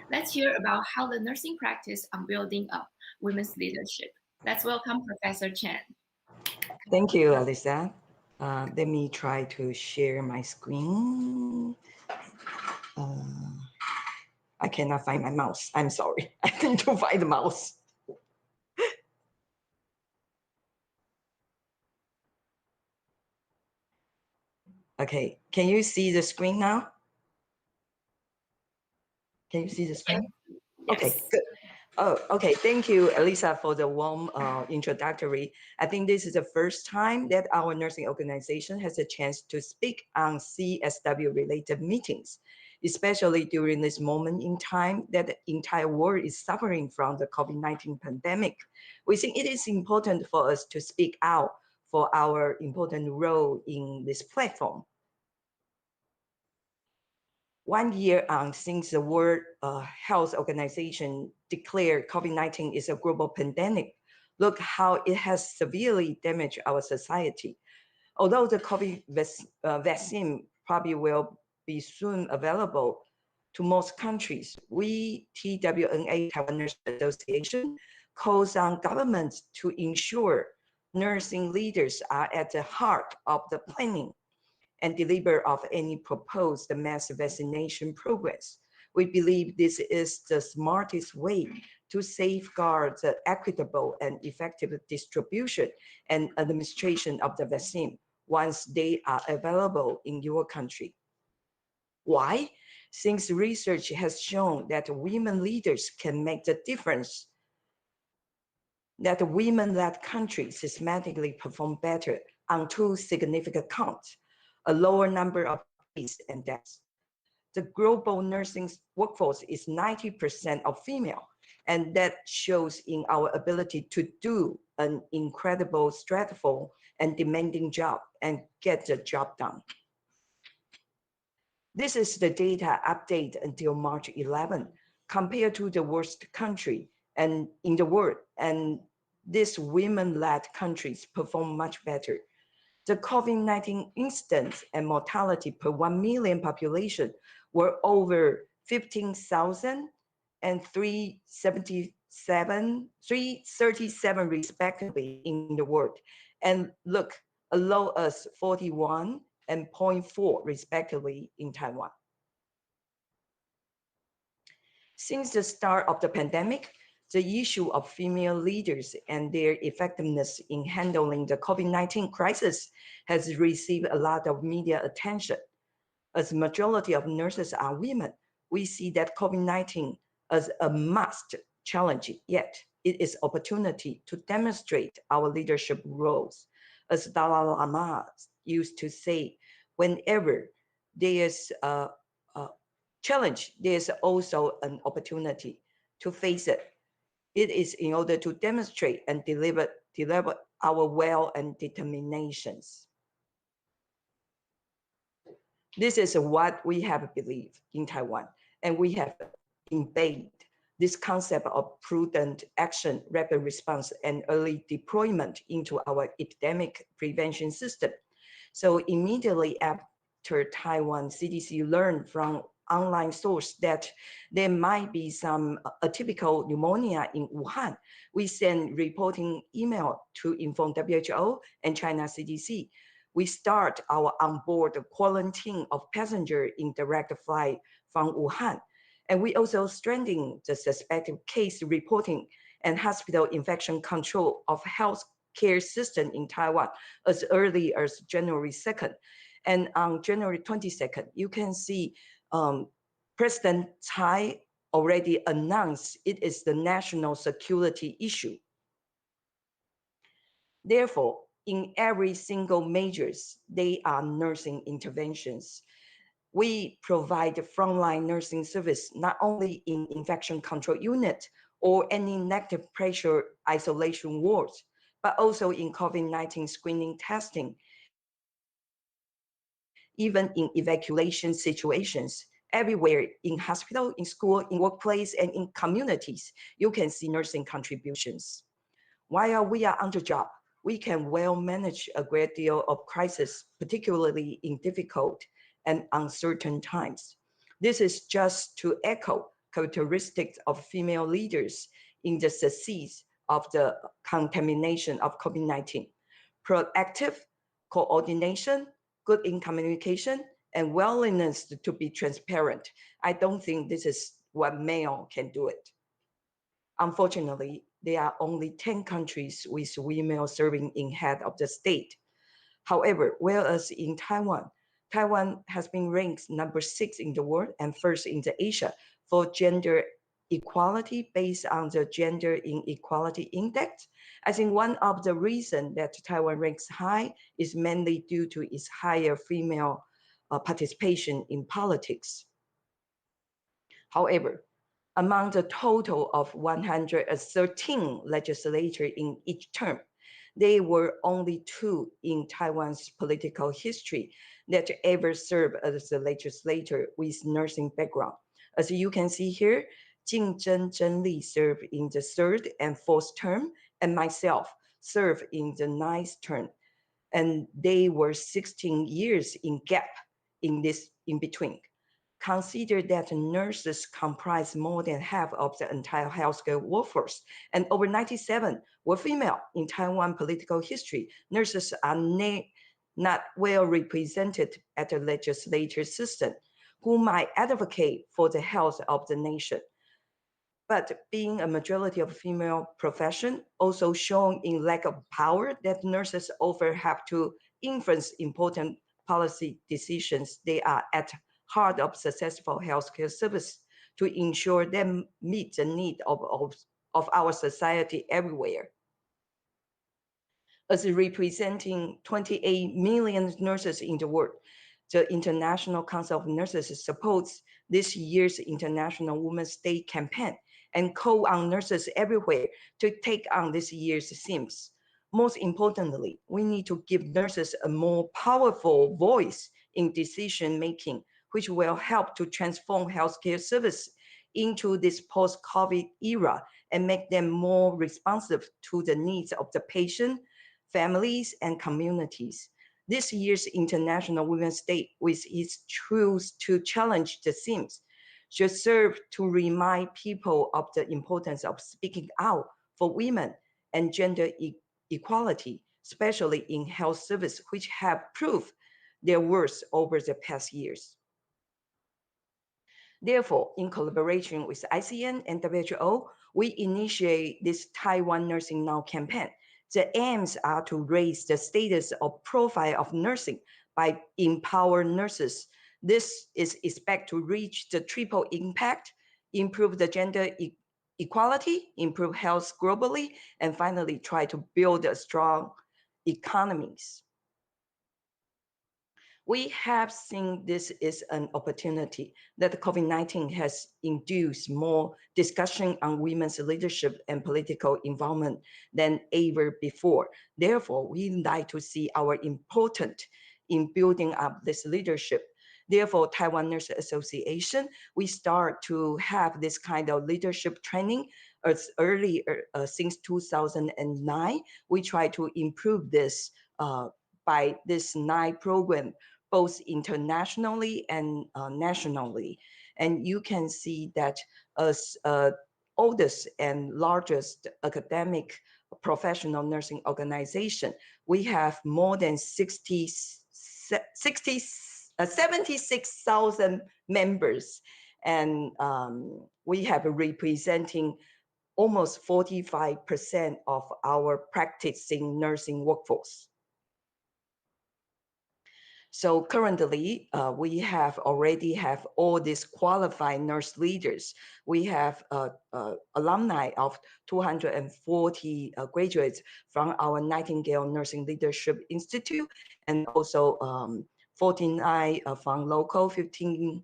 Let's hear about how the nursing practice on building up women's leadership. Let's welcome Professor Chen. Thank you, Alyssa. Let me try to share my screen. I cannot find my mouse. I'm sorry. I need to find the mouse. Okay, can you see the screen now? Can you see the screen? Yes. Okay, good. Oh, okay. Thank you, Elisa, for the warm introductory. I think this is the first time that our nursing organization has a chance to speak on CSW-related meetings, especially during this moment in time that the entire world is suffering from the COVID-19 pandemic. We think it is important for us to speak out for our important role in this platform. 1 year on since the World Health Organization declared COVID-19 is a global pandemic, look how it has severely damaged our society. Although the COVID vaccine probably will be soon available to most countries, we, TWNA, Taiwan Nurses Association, calls on governments to ensure nursing leaders are at the heart of the planning and deliver of any proposed mass vaccination progress. We believe this is the smartest way to safeguard the equitable and effective distribution and administration of the vaccine once they are available in your country. Why? Since research has shown that women leaders can make the difference, that women-led countries systematically perform better on 2 significant counts: a lower number of cases and deaths. The global nursing workforce is 90% of female, and that shows in our ability to do an incredible, stressful, and demanding job and get the job done. This is the data update until March 11, compared to the worst country and in the world, and these women-led countries perform much better. The COVID-19 incidence and mortality per 1 million population were over 15,000 and 337 respectively in the world. And look, as low as 41 and 0.4 respectively in Taiwan. Since the start of the pandemic, the issue of female leaders and their effectiveness in handling the COVID-19 crisis has received a lot of media attention. As the majority of nurses are women, we see that COVID-19 as a must challenge, yet it is opportunity to demonstrate our leadership roles. As Dalai Lama used to say, whenever there's a challenge, there's also an opportunity to face it. It is in order to demonstrate and deliver our will and determinations. This is what we have believed in Taiwan, and we have embedded this concept of prudent action, rapid response, and early deployment into our epidemic prevention system. So immediately after Taiwan CDC learned from online source that there might be some atypical pneumonia in Wuhan, we send reporting email to inform WHO and China CDC. We start our onboard quarantine of passenger in direct flight from Wuhan. And we also strengthen the suspected case reporting and hospital infection control of healthcare system in Taiwan as early as January 2nd. And on January 22nd, you can see President Tsai already announced it is the national security issue. Therefore, in every single measures, they are nursing interventions. We provide frontline nursing service, not only in infection control unit or any negative pressure isolation wards, but also in COVID-19 screening testing. Even in evacuation situations, everywhere in hospital, in school, in workplace, and in communities, you can see nursing contributions. While we are on the job, we can well manage a great deal of crisis, particularly in difficult and uncertain times. This is just to echo characteristics of female leaders in the success of the contamination of COVID-19. Proactive coordination, good in communication, and willingness to be transparent. I don't think this is what male can do it. Unfortunately, there are only 10 countries with women serving in head of the state. However, whereas in Taiwan, Taiwan has been ranked number 6 in the world and first in the Asia for gender equality based on the Gender Inequality Index. I think one of the reasons that Taiwan ranks high is mainly due to its higher female participation in politics. However, among the total of 113 legislators in each term, there were only 2 in Taiwan's political history that ever served as a legislator with nursing background. As you can see here, Jing Zhenli served in the 3rd and 4th term, and myself served in the 9th term. And they were 16 years in gap in between. Consider that nurses comprise more than half of the entire healthcare workforce, and over 97 were female. In Taiwan political history, nurses are not well represented at the legislative system, who might advocate for the health of the nation. But being a majority of female profession, also shown in lack of power that nurses often have to influence important policy decisions. They are at heart of successful healthcare service to ensure they meet the need of our society everywhere. As representing 28 million nurses in the world, the International Council of Nurses supports this year's International Women's Day campaign and call on nurses everywhere to take on this year's themes. Most importantly, we need to give nurses a more powerful voice in decision-making, which will help to transform healthcare service into this post-COVID era and make them more responsive to the needs of the patient, families, and communities. This year's International Women's Day, with its truth to challenge the themes, should serve to remind people of the importance of speaking out for women and gender equality, especially in health service, which have proved their worth over the past years. Therefore, in collaboration with ICN and WHO, we initiate this Taiwan Nursing Now campaign. The aims are to raise the status of profile of nursing by empowering nurses. This is expected to reach the triple impact, improve the gender equality, improve health globally, and finally try to build a strong economies. We have seen this is an opportunity that COVID-19 has induced more discussion on women's leadership and political involvement than ever before. Therefore, we like to see our important in building up this leadership. Therefore, Taiwan Nurse Association, we start to have this kind of leadership training as early since 2009. We try to improve this by this 9 program, both internationally and nationally. And you can see that as oldest and largest academic professional nursing organization, we have more than 76,000 members, and we have representing almost 45% of our practicing nursing workforce. So currently, we already have all these qualified nurse leaders. We have alumni of 240 graduates from our Nightingale Nursing Leadership Institute, and also 49 from local, 15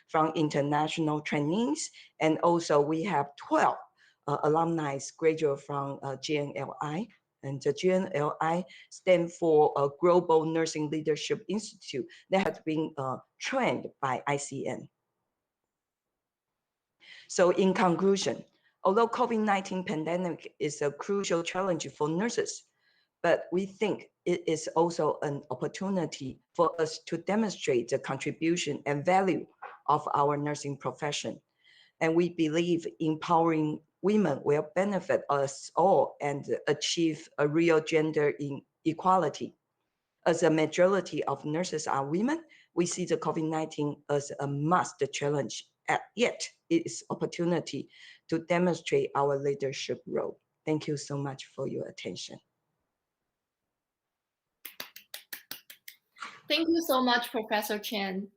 from international trainees, and also we have 12 alumni graduate from GNLI. And the GNLI stands for Global Nursing Leadership Institute that has been trained by ICN. So in conclusion, although COVID-19 pandemic is a crucial challenge for nurses, but we think it is also an opportunity for us to demonstrate the contribution and value of our nursing profession. And we believe empowering women will benefit us all and achieve a real gender equality. As a majority of nurses are women, we see the COVID-19 as a must challenge, yet it is opportunity to demonstrate our leadership role. Thank you so much for your attention. Thank you so much, Professor Chen.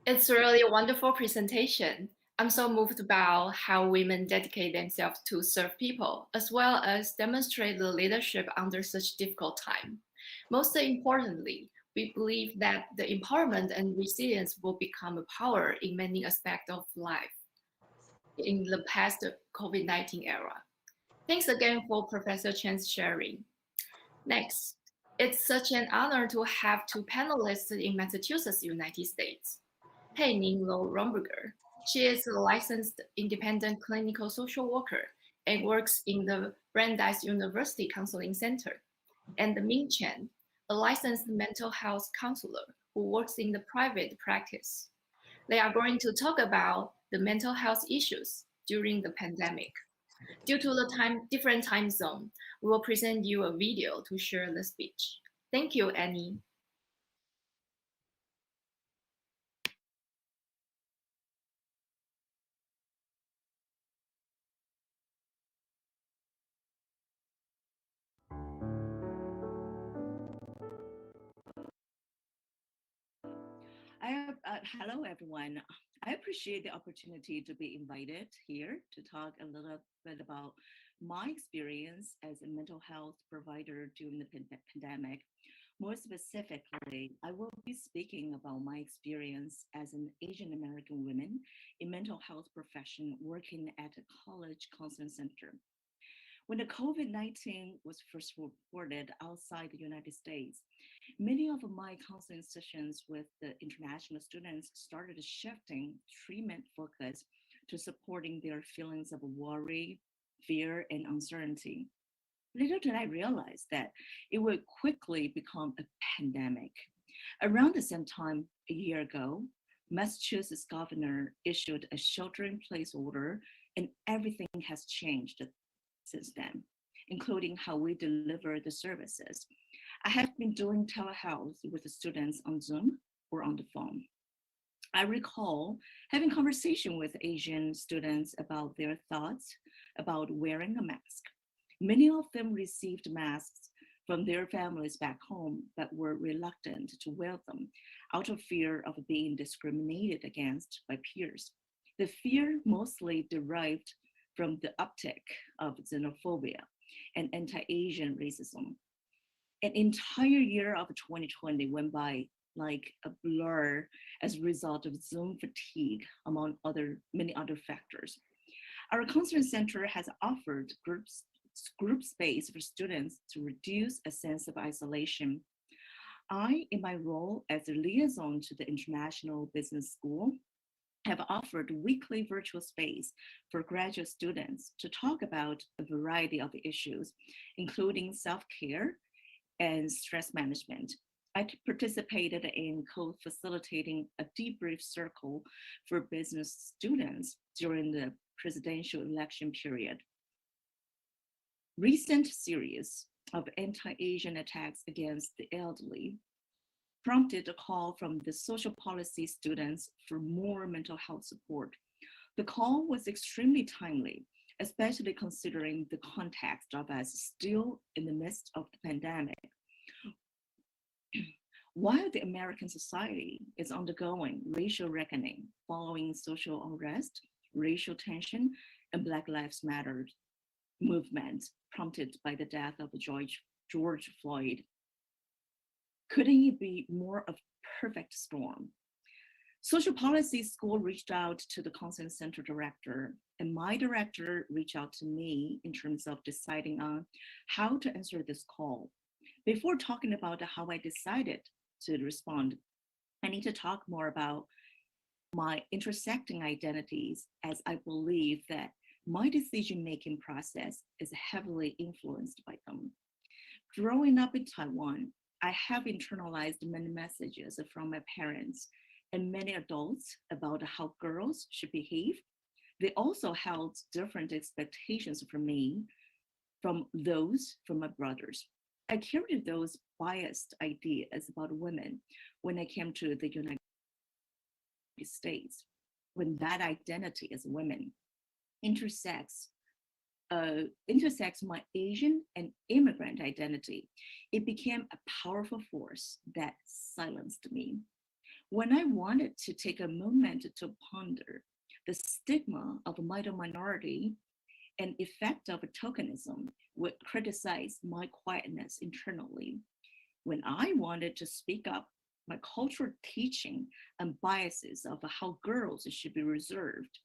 It's really a wonderful presentation. I'm so moved about how women dedicate themselves to serve people, as well as demonstrate the leadership under such difficult time. Most importantly, we believe that the empowerment and resilience will become a power in many aspects of life in the past COVID-19 era. Thanks again for Professor Chen's sharing. Next, it's such an honor to have 2 panelists in Massachusetts, United States. Pei Ning-Lo Romberger. She is a licensed independent clinical social worker and works in the Brandeis University Counseling Center. And Ming Chen, a licensed mental health counselor who works in the private practice. They are going to talk about the mental health issues during the pandemic. Due to the different time zone, we will present you a video to share the speech. Thank you, Annie. Hello, everyone. I appreciate the opportunity to be invited here to talk a little bit about my experience as a mental health provider during the pandemic. More specifically, I will be speaking about my experience as an Asian American woman in mental health profession working at a college counseling center. When the COVID-19 was first reported outside the United States, many of my counseling sessions with the international students started shifting treatment focus to supporting their feelings of worry, fear, and uncertainty. Little did I realize that it would quickly become a pandemic. Around the same time, a year ago, Massachusetts governor issued a shelter-in-place order, and everything has changed since then, including how we deliver the services. I have been doing telehealth with the students on Zoom or on the phone. I recall having conversation with Asian students about their thoughts about wearing a mask. Many of them received masks from their families back home, but were reluctant to wear them out of fear of being discriminated against by peers. The fear mostly derived from the uptick of xenophobia and anti-Asian racism. An entire year of 2020 went by like a blur as a result of Zoom fatigue, among many other factors. Our counseling center has offered group space for students to reduce a sense of isolation. I, in my role as a liaison to the International Business School, have offered weekly virtual space for graduate students to talk about a variety of issues, including self-care and stress management. I participated in co-facilitating a debrief circle for business students during the presidential election period. Recent series of anti-Asian attacks against the elderly prompted a call from the social policy students for more mental health support. The call was extremely timely, especially considering the context of us still in the midst of the pandemic. While the American society is undergoing racial reckoning following social unrest, racial tension, and Black Lives Matter movement prompted by the death of George Floyd, couldn't it be more of a perfect storm? Social Policy School reached out to the counseling center director, and my director reached out to me in terms of deciding on how to answer this call. Before talking about how I decided to respond, I need to talk more about my intersecting identities, as I believe that my decision-making process is heavily influenced by them. Growing up in Taiwan, I have internalized many messages from my parents and many adults about how girls should behave. They also held different expectations from me from those from my brothers. I carried those biased ideas about women when I came to the United States, when that identity as women intersects my Asian and immigrant identity. It became a powerful force that silenced me. When I wanted to take a moment to ponder the stigma of a minority and effect of tokenism would criticize my quietness internally. When I wanted to speak up, my cultural teaching and biases of how girls should be reserved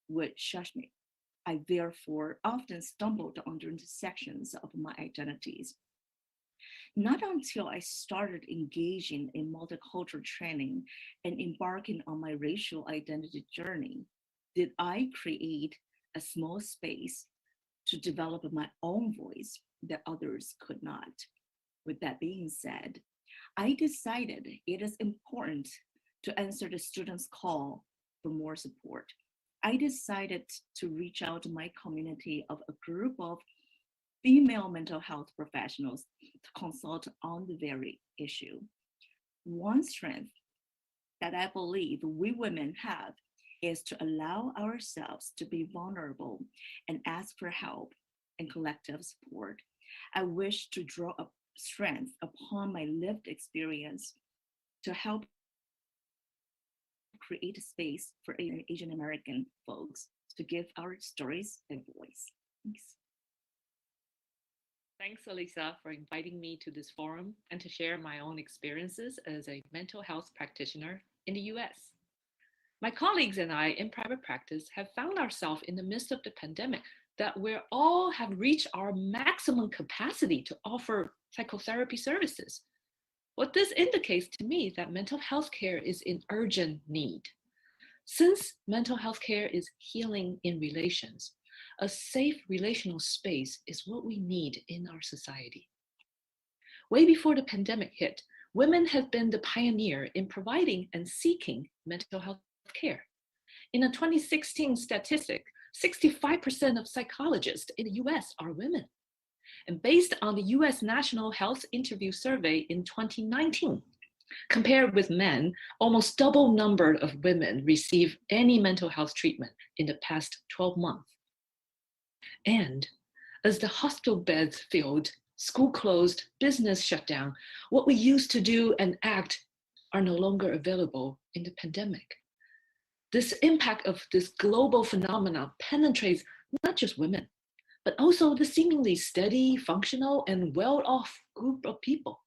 would shush me. I therefore often stumbled on the intersections of my identities. Not until I started engaging in multicultural training and embarking on my racial identity journey did I create a small space to develop my own voice that others could not. With that being said, I decided it is important to answer the students' call for more support. I decided to reach out to my community of a group of female mental health professionals to consult on the very issue. One strength that I believe we women have is to allow ourselves to be vulnerable and ask for help and collective support. I wish to draw up strength upon my lived experience to help create a space for Asian American folks to give our stories a voice. Thanks. Thanks, Elisa, for inviting me to this forum and to share my own experiences as a mental health practitioner in the US. My colleagues and I in private practice have found ourselves in the midst of the pandemic that we all have reached our maximum capacity to offer psychotherapy services. What this indicates to me is that mental health care is in urgent need. Since mental health care is healing in relations, a safe relational space is what we need in our society. Way before the pandemic hit, women have been the pioneer in providing and seeking mental health care. In a 2016 statistic, 65% of psychologists in the US are women. And based on the US National Health Interview Survey in 2019, compared with men, almost double number of women receive any mental health treatment in the past 12 months. And as the hospital beds filled, school closed, business shut down, what we used to do and act are no longer available in the pandemic. This impact of this global phenomenon penetrates not just women, but also the seemingly steady, functional, and well-off group of people.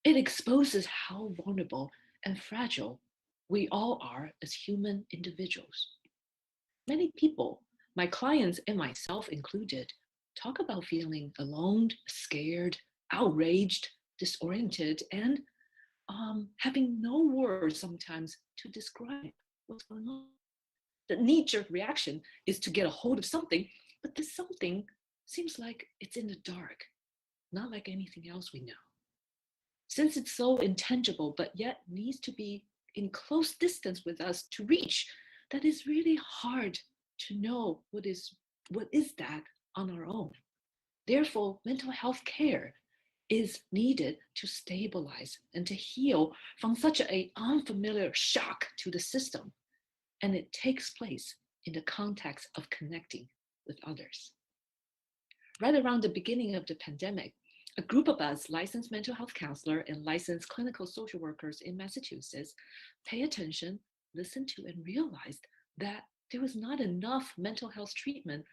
It exposes how vulnerable and fragile we all are as human individuals. Many people, my clients and myself included, talk about feeling alone, scared, outraged, disoriented, and having no words sometimes to describe what's going on. The knee-jerk reaction is to get a hold of something, but this something seems like it's in the dark, not like anything else we know. Since it's so intangible, but yet needs to be in close distance with us to reach, that is really hard to know what is that on our own. Therefore, mental health care is needed to stabilize and to heal from such an unfamiliar shock to the system. And it takes place in the context of connecting with others. Right around the beginning of the pandemic, a group of us, licensed mental health counselor and licensed clinical social workers in Massachusetts, pay attention, listened to, and realized that there was not enough mental health treatment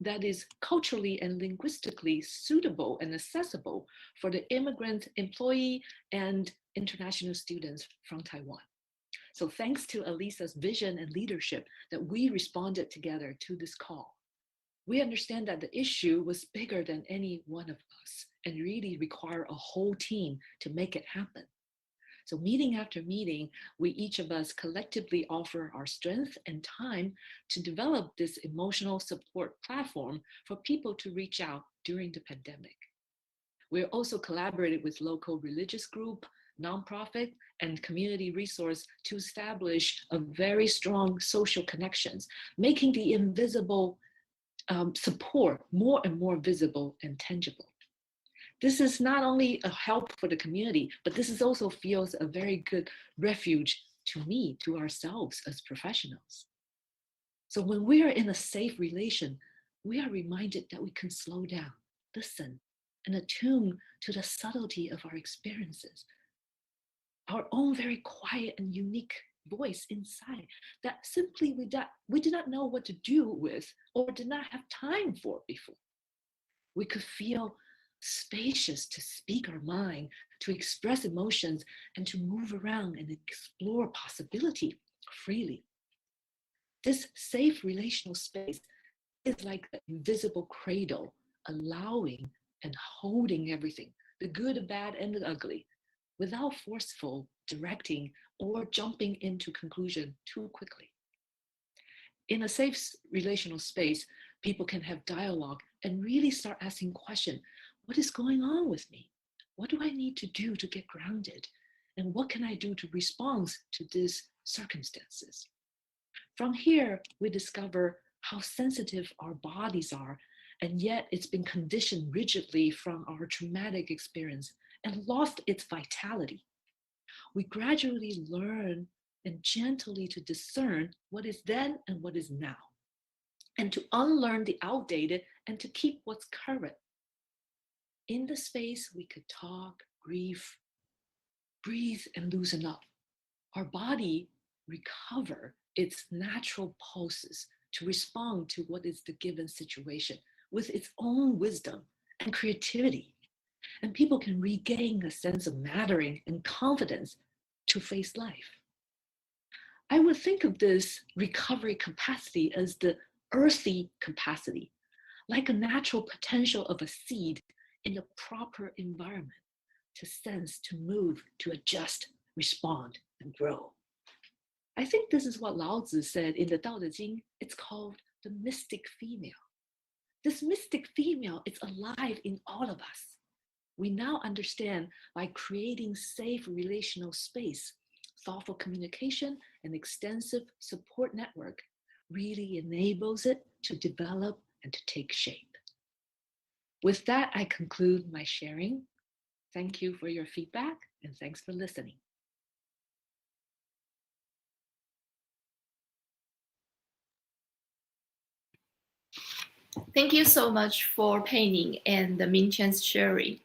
that is culturally and linguistically suitable and accessible for the immigrant employee and international students from Taiwan. So thanks to Elisa's vision and leadership that we responded together to this call. We understand that the issue was bigger than any one of us and really require a whole team to make it happen. So meeting after meeting, we each of us collectively offer our strength and time to develop this emotional support platform for people to reach out during the pandemic. We're also collaborated with local religious group, nonprofit, and community resource to establish a very strong social connections, making the invisible support more and more visible and tangible. This is not only a help for the community, but this is also feels a very good refuge to me, to ourselves as professionals. So when we are in a safe relation, we are reminded that we can slow down, listen, and attune to the subtlety of our experiences, our own very quiet and unique voice inside that simply we did not know what to do with or did not have time for before. We could feel spacious to speak our mind, to express emotions, and to move around and explore possibility freely. This safe relational space is like the invisible cradle, allowing and holding everything, the good, the bad, and the ugly, without forceful directing or jumping into conclusion too quickly. In a safe relational space, people can have dialogue and really start asking questions. What is going on with me? What do I need to do to get grounded? And what can I do to respond to these circumstances? From here, we discover how sensitive our bodies are, and yet it's been conditioned rigidly from our traumatic experience and lost its vitality. We gradually learn and gently to discern what is then and what is now, and to unlearn the outdated and to keep what's current. In the space, we could talk, grieve, breathe, and loosen up. Our body recover its natural pulses to respond to what is the given situation with its own wisdom and creativity. And people can regain a sense of mattering and confidence to face life. I would think of this recovery capacity as the earthy capacity, like a natural potential of a seed in the proper environment to sense, to move, to adjust, respond, and grow. I think this is what Lao Tzu said in the Tao Te Ching. It's called the mystic female. This mystic female is alive in all of us. We now understand by creating safe relational space, thoughtful communication, and extensive support network really enables it to develop and to take shape. With that, I conclude my sharing. Thank you for your feedback and thanks for listening. Thank you so much for Penny and the Minchun's sharing.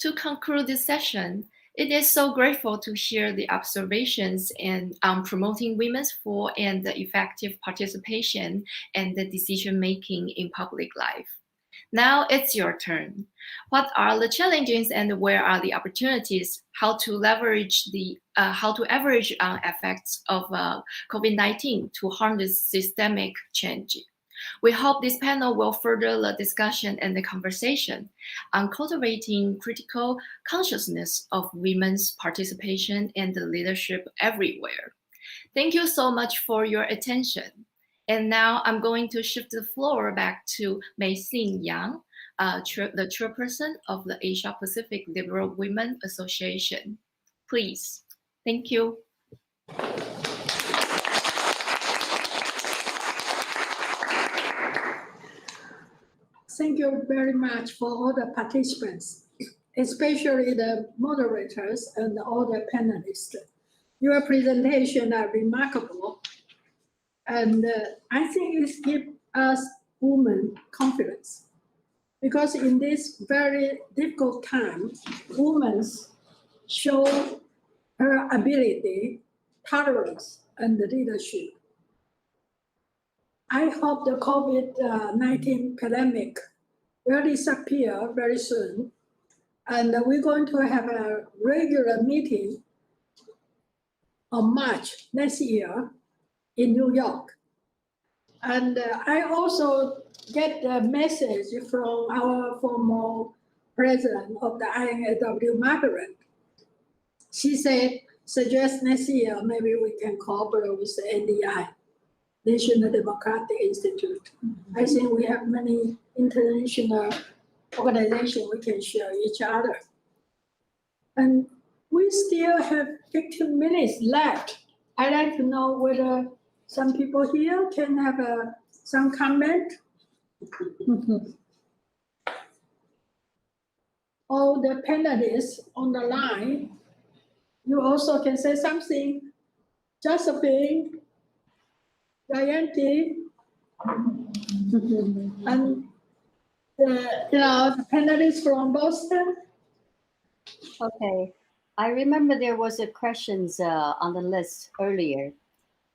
To conclude this session, it is so grateful to share the observations and promoting women's full and effective participation and the decision-making in public life. Now it's your turn. What are the challenges and where are the opportunities? How to leverage the effects of COVID-19 to harness systemic change. We hope this panel will further the discussion and the conversation on cultivating critical consciousness of women's participation and leadership everywhere. Thank you so much for your attention. And now I'm going to shift the floor back to Mei-Xin Yang, the chairperson of the Asia Pacific Liberal Women Association. Please. Thank you. Thank you very much for all the participants, especially the moderators and all the panelists. Your presentation are remarkable, and I think it gives us women confidence, because in this very difficult time, women show her ability, tolerance, and leadership. I hope the COVID-19 pandemic will disappear very soon, and we're going to have a regular meeting on March next year in New York. And I also get the message from our former president of the INAW, Margaret. She said, suggest next year maybe we can cooperate with the NDI, National Democratic Institute. I think we have many international organizations we can share each other. And we still have 15 minutes left. I'd like to know whether some people here can have some comment. All the panelists on the line, you also can say something. Josephine, Jayanti, and the panelists from Boston. Okay, I remember there was a questions on the list earlier.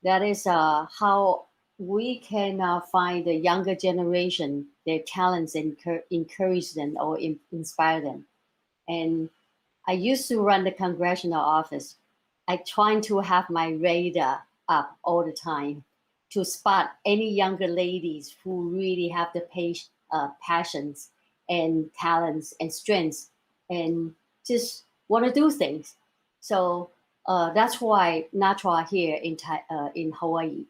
That is how we can find the younger generation, their talents, and encourage them or inspire them. And I used to run the congressional office. I try to have my radar up all the time to spot any younger ladies who really have the passions and talents and strengths and just want to do things. So that's why NATRA here in Hawaii,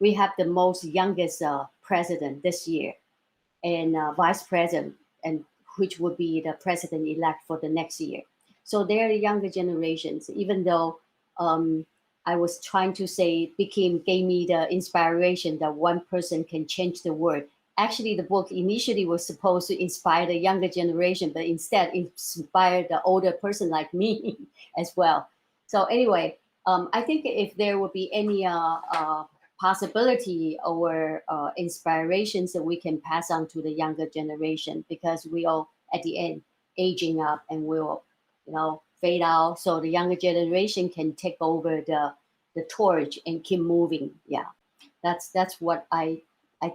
we have the most youngest president this year and vice president, and which would be the president-elect for the next year. So they're the younger generations, even though I was trying to say, gave me the inspiration that one person can change the world. Actually, the book initially was supposed to inspire the younger generation, but instead inspired the older person like me as well. So anyway, I think if there would be any possibility or inspirations that we can pass on to the younger generation, because we all at the end aging up and will, fade out. So the younger generation can take over the torch and keep moving. Yeah, that's what I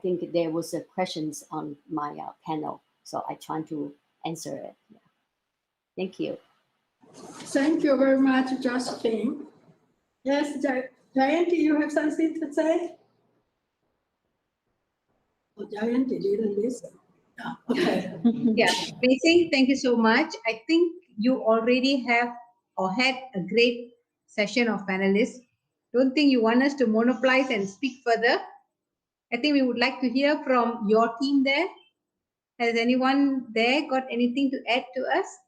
think there was a questions on my panel. So I try to answer it. Yeah. Thank you. Thank you very much, Josephine. Yes, Jayanti, you have something to say? Oh, Jayanti didn't listen. Oh, okay. Yeah, Mei-Xin, thank you so much. I think you already have or had a great session of panelists. Don't think you want us to monopolize and speak further. I think we would like to hear from your team there. Has anyone there got anything to add to us?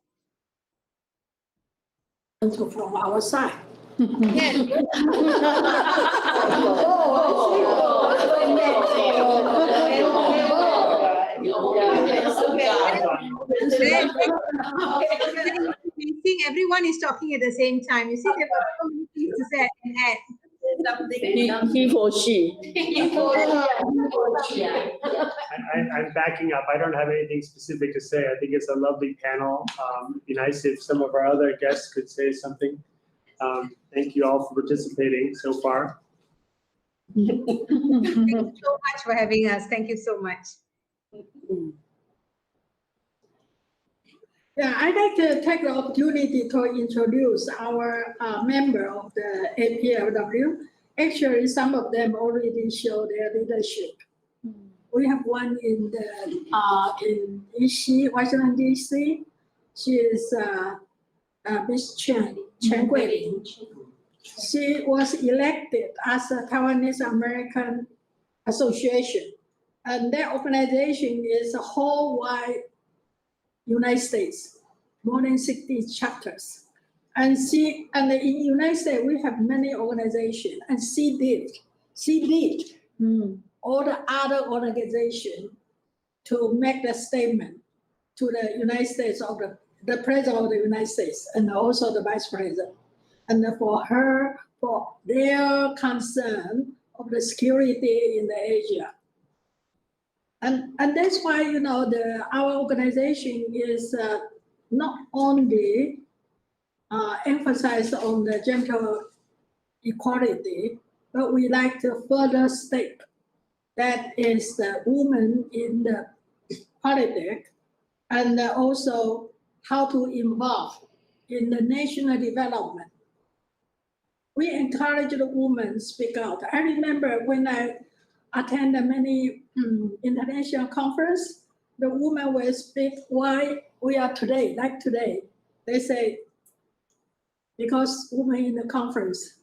From our side. Yes. I think everyone is talking at the same time. You see, there were so many things to say and add. He for she. I'm backing up. I don't have anything specific to say. I think it's a lovely panel. It'd be nice if some of our other guests could say something. Thank you all for participating so far. Thank you so much for having us. Thank you so much. Yeah, I'd like to take the opportunity to introduce our member of the APLW. Actually, some of them already show their leadership. We have one in in DC, Washington DC. She is Miss Chen Guilin. She was elected as a Taiwanese American Association, and that organization is a whole wide United States, more than 60 chapters. And in the United States, we have many organizations, and she did all the other organizations to make the statement to the United States of the President of the United States and also the Vice President. And for their concern of the security in the Asia. And that's why, you know, our organization is not only emphasize on the gender equality, but we like to further state that is the woman in the politics, and also how to involve in the national development. We encourage the women to speak out. I remember when I attended many international conference, the women will speak why we are today, like today. They say, because women in the conference,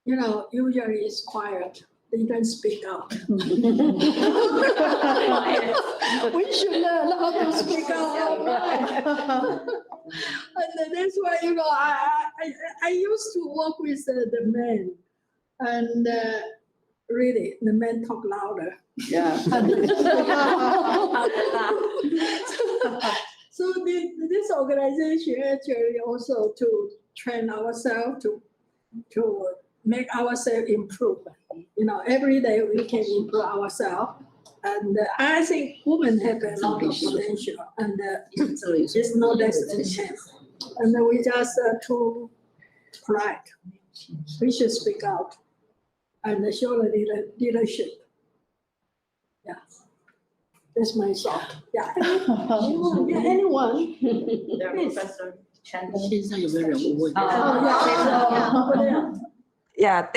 you know, usually is quiet. They don't speak out. We should learn how to speak out. And that's why, you know, I used to work with the men, and really, the men talk louder. Yeah. So this organization actually also to train ourselves to make ourselves improve. You know, every day we can improve ourselves. And I think women have a lot of potential, and it's not less than them. And we just too polite. We should speak out and show the leadership. Yeah, that's my thought. Yeah, anyone? Yeah, Please. Professor Chen. Yeah,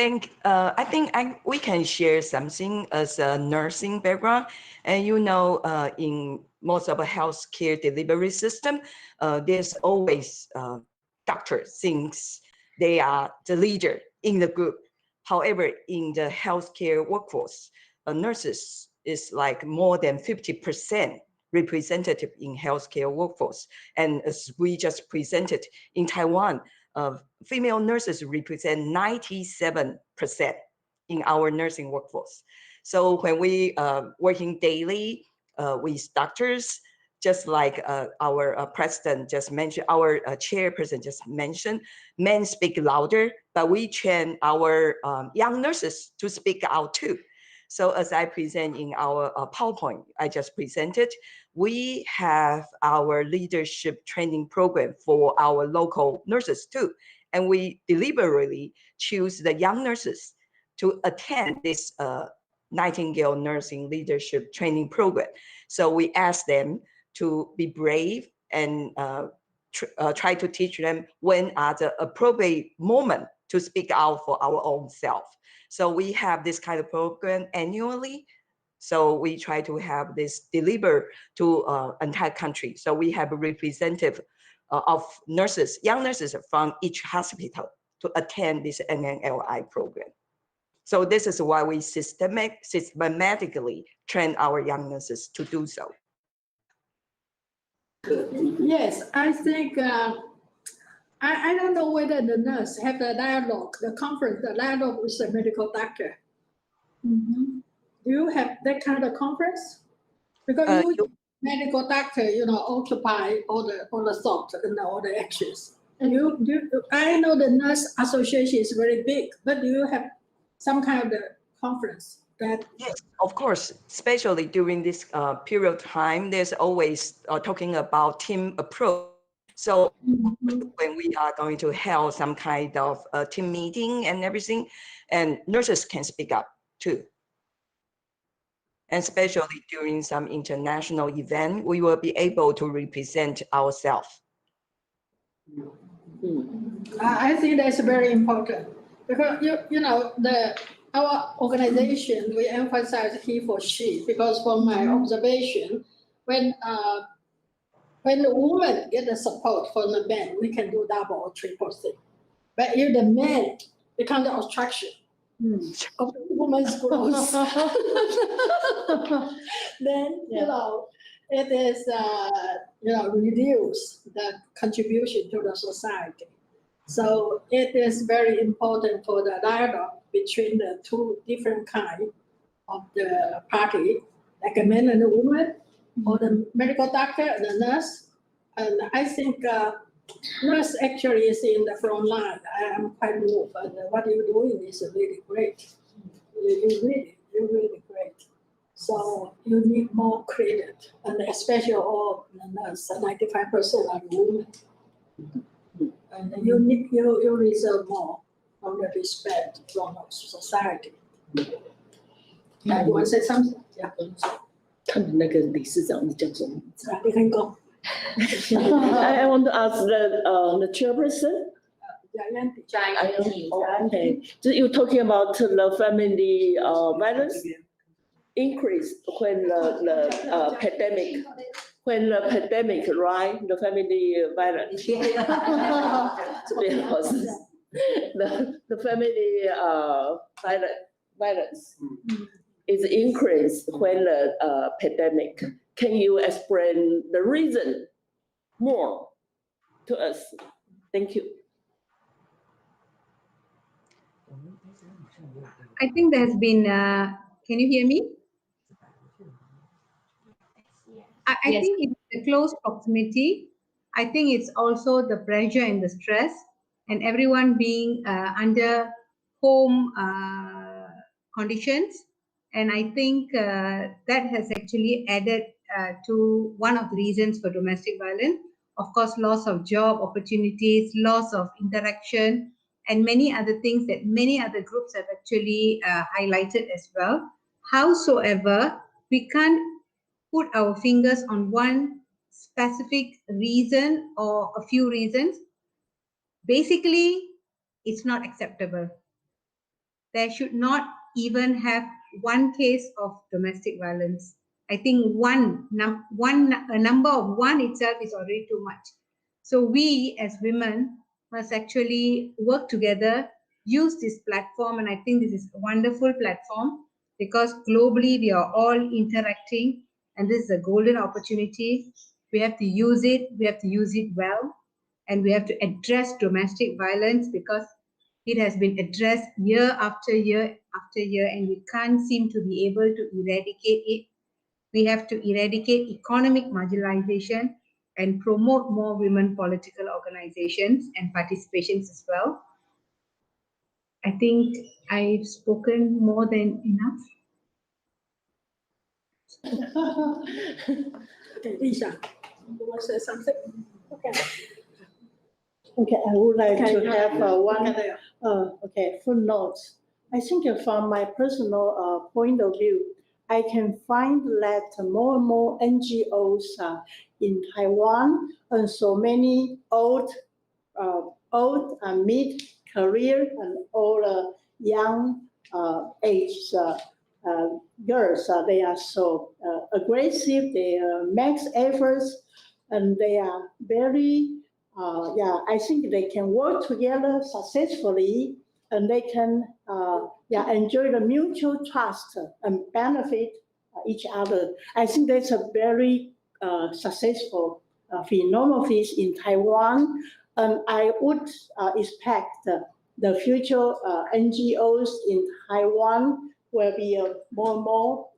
I think we can share something as a nursing background. And you know, in most of the healthcare delivery system, there's always doctors since they are the leader in the group. However, in the healthcare workforce, nurses is like more than 50% representative in healthcare workforce. And as we just presented in Taiwan, female nurses represent 97% in our nursing workforce. So when we working daily with doctors, just like our president just mentioned, our chairperson just mentioned, men speak louder, but we train our young nurses to speak out too. So as I present in our PowerPoint, I just presented, we have our leadership training program for our local nurses too. And we deliberately choose the young nurses to attend this Nightingale Nursing Leadership Training Program. So we ask them to be brave and try to teach them when are the appropriate moment to speak out for our own self. So we have this kind of program annually. So we try to have this delivered to entire country. So we have a representative of nurses, young nurses from each hospital to attend this NNLI program. So this is why we systematically train our young nurses to do so. Yes, I think, I don't know whether the nurse have the dialogue, the dialogue with the medical doctor. Do you have that kind of conference? Because medical doctor, you know, occupy all the thought and all the actions. And I know the nurse association is very big, but do you have some kind of the conference that? Yes, of course, especially during this period of time, there's always talking about team approach. So when we are going to have some kind of team meeting and everything, and nurses can speak up too. and especially during some international event, we will be able to represent ourselves. I think that's very important because you know our organization we emphasize he for she because from my observation when the woman get the support from the men we can do double or triple thing, but if the men become the obstruction of the woman's growth, then you know it is reduce the contribution to the society. So it is very important for the dialogue between the two different kinds of the party, like a man and a woman, or the medical doctor and the nurse. And I think nurse actually is in the front line. I am quite moved, and what you're doing is really great. You're really great. So you need more credit, and especially all the nurse, 95% are women. And you deserve more from the respect from the society. Yeah, you want to say something? Yeah. 他们那个理事长是叫什么名字？ You can go. I want to ask the chairperson. Okay, so you're talking about the family violence increase when the pandemic. When the pandemic, right, the family violence. the family violence is increased when the pandemic. Can you explain the reason more to us? Thank you. I think there has been, can you hear me? I Yes. think it's the close proximity. I think it's also the pressure and the stress and everyone being under home conditions. And I think that has actually added to one of the reasons for domestic violence. Of course, loss of job opportunities, loss of interaction, and many other things that many other groups have actually highlighted as well. Howsoever, we can't put our fingers on one specific reason or a few reasons. Basically, it's not acceptable. There should not even have one case of domestic violence. I think a number of one itself is already too much. So we as women must actually work together, use this platform, and I think this is a wonderful platform because globally we are all interacting, and this is a golden opportunity. We have to use it. We have to use it well, and we have to address domestic violence because it has been addressed year after year after year, and we can't seem to be able to eradicate it. We have to eradicate economic marginalization and promote more women political organizations and participations as well. I think I've spoken more than enough. Okay, Lisa, you want to say something? Okay. Okay, I would like Okay, to have one Okay. footnote. I think from my personal point of view, I can find that more and more NGOs in Taiwan and so many old and mid-career and all young age girls, they are so aggressive, they make efforts, and they are very, I think they can work together successfully, and they can enjoy the mutual trust and benefit each other. I think that's a very successful phenomenon in Taiwan, and I would expect the future NGOs in Taiwan will be more and more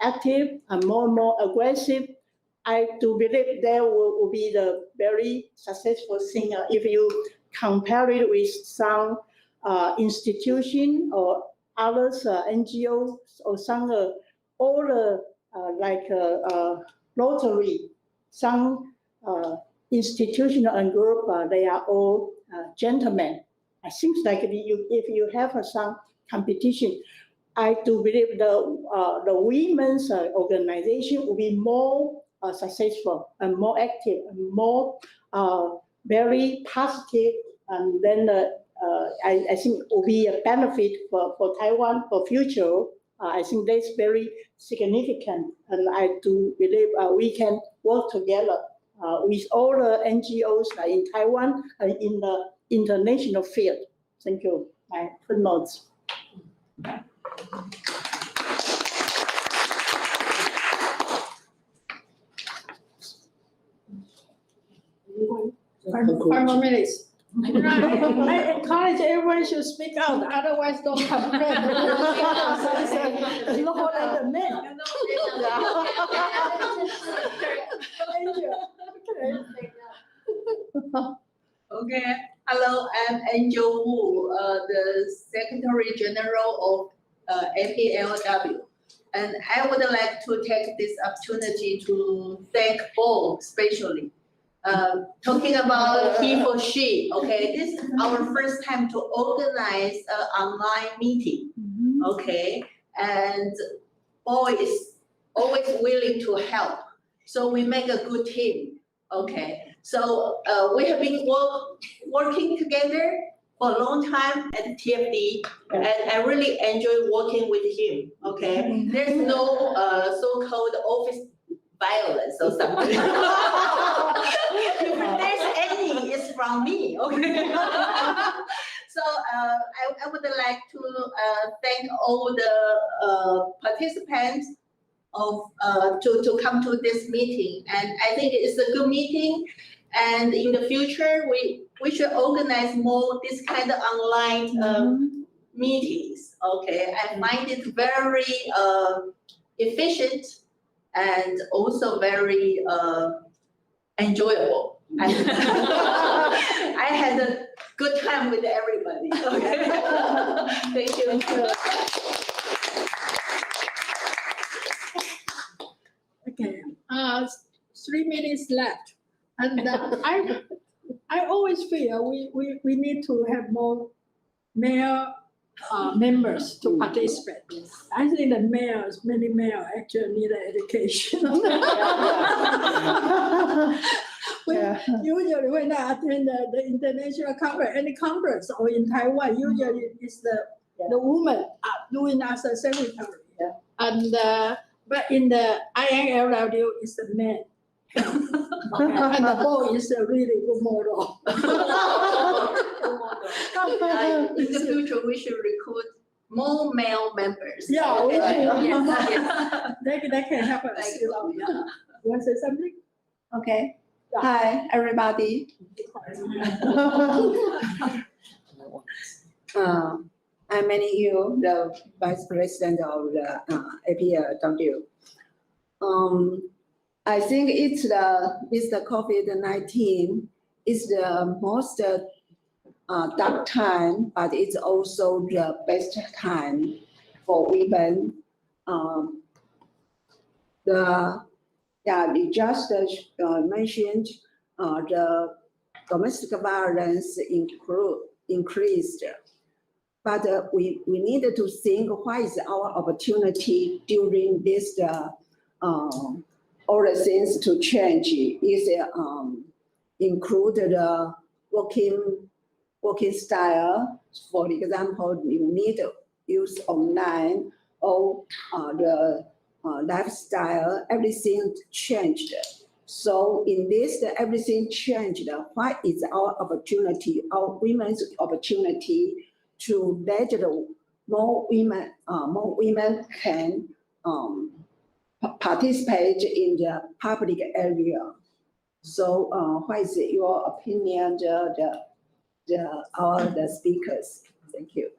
active and more aggressive. I do believe there will be the very successful thing if you compare it with some institution or others, NGOs or some older like Rotary, some institutional and group, they are all gentlemen. I think like if you have some competition, I do believe the women's organization will be more successful and more active and more very positive, and then I think will be a benefit for Taiwan for future. I think that's very significant, and I do believe we can work together with all the NGOs in Taiwan and in the international field. Thank you. My footnotes. Five more minutes. I encourage everyone should speak out, otherwise don't complain. No more than the men. Thank you. Okay. Hello, I'm Angel Wu, the Secretary General of APLW. And I would like to take this opportunity to thank both, especially. Talking about he for she, okay, this is our first time to organize an online meeting, okay, and boy is always willing to help, so we make a good team, okay. So we have been working together for a long time at TFD, and I really enjoy working with him, okay. There's no so-called office violence or something. If there's any, it's from me, okay? So I would like to thank all the participants to come to this meeting, and I think it's a good meeting, and in the future we should organize more this kind of online meetings, okay? I find it very efficient and also very enjoyable. I had a good time with everybody. Okay. Thank you. Okay, 3 minutes left, and I always feel we need to have more male members to participate. I think the many males actually need education. Usually when I attend the international conference, any conference or in Taiwan, usually it's the woman doing as a secretary. And but in the INLW, it's the men. And the boy is a really good model. In the future, we should recruit more male members. Yeah, we should. Yes. They can help us. You want to say something? Okay. Hi, everybody. I'm Manny Yu, the Vice President of the APLW. I think it's the COVID-19 is the most dark time, but it's also the best time for women. You just mentioned the domestic violence increased, but we needed to think what is our opportunity during this all the things to change is included working style. For example, you need to use online or the lifestyle, everything changed. So in this, everything changed. What is our opportunity, our women's opportunity to let more women can participate in the public area. So what is your opinion, the speakers? Thank you.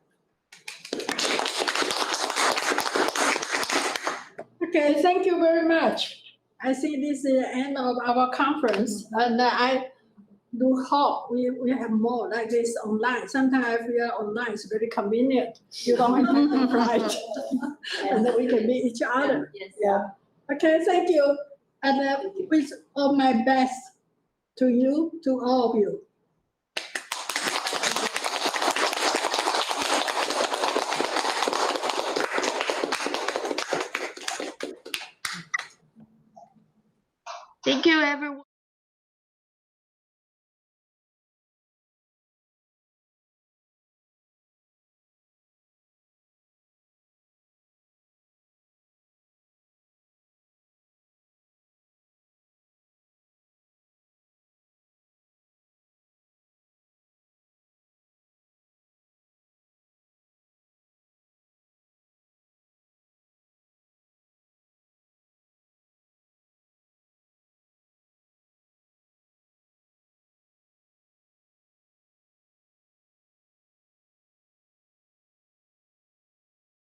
Okay, thank you very much. I think this is the end of our conference, and I do hope we have more like this online. Sometimes I feel online is very convenient. You don't have to fly, and then we can meet each other. Yes. Yeah. Okay, thank you, and with all my best to you, to all of you. Thank you, everyone.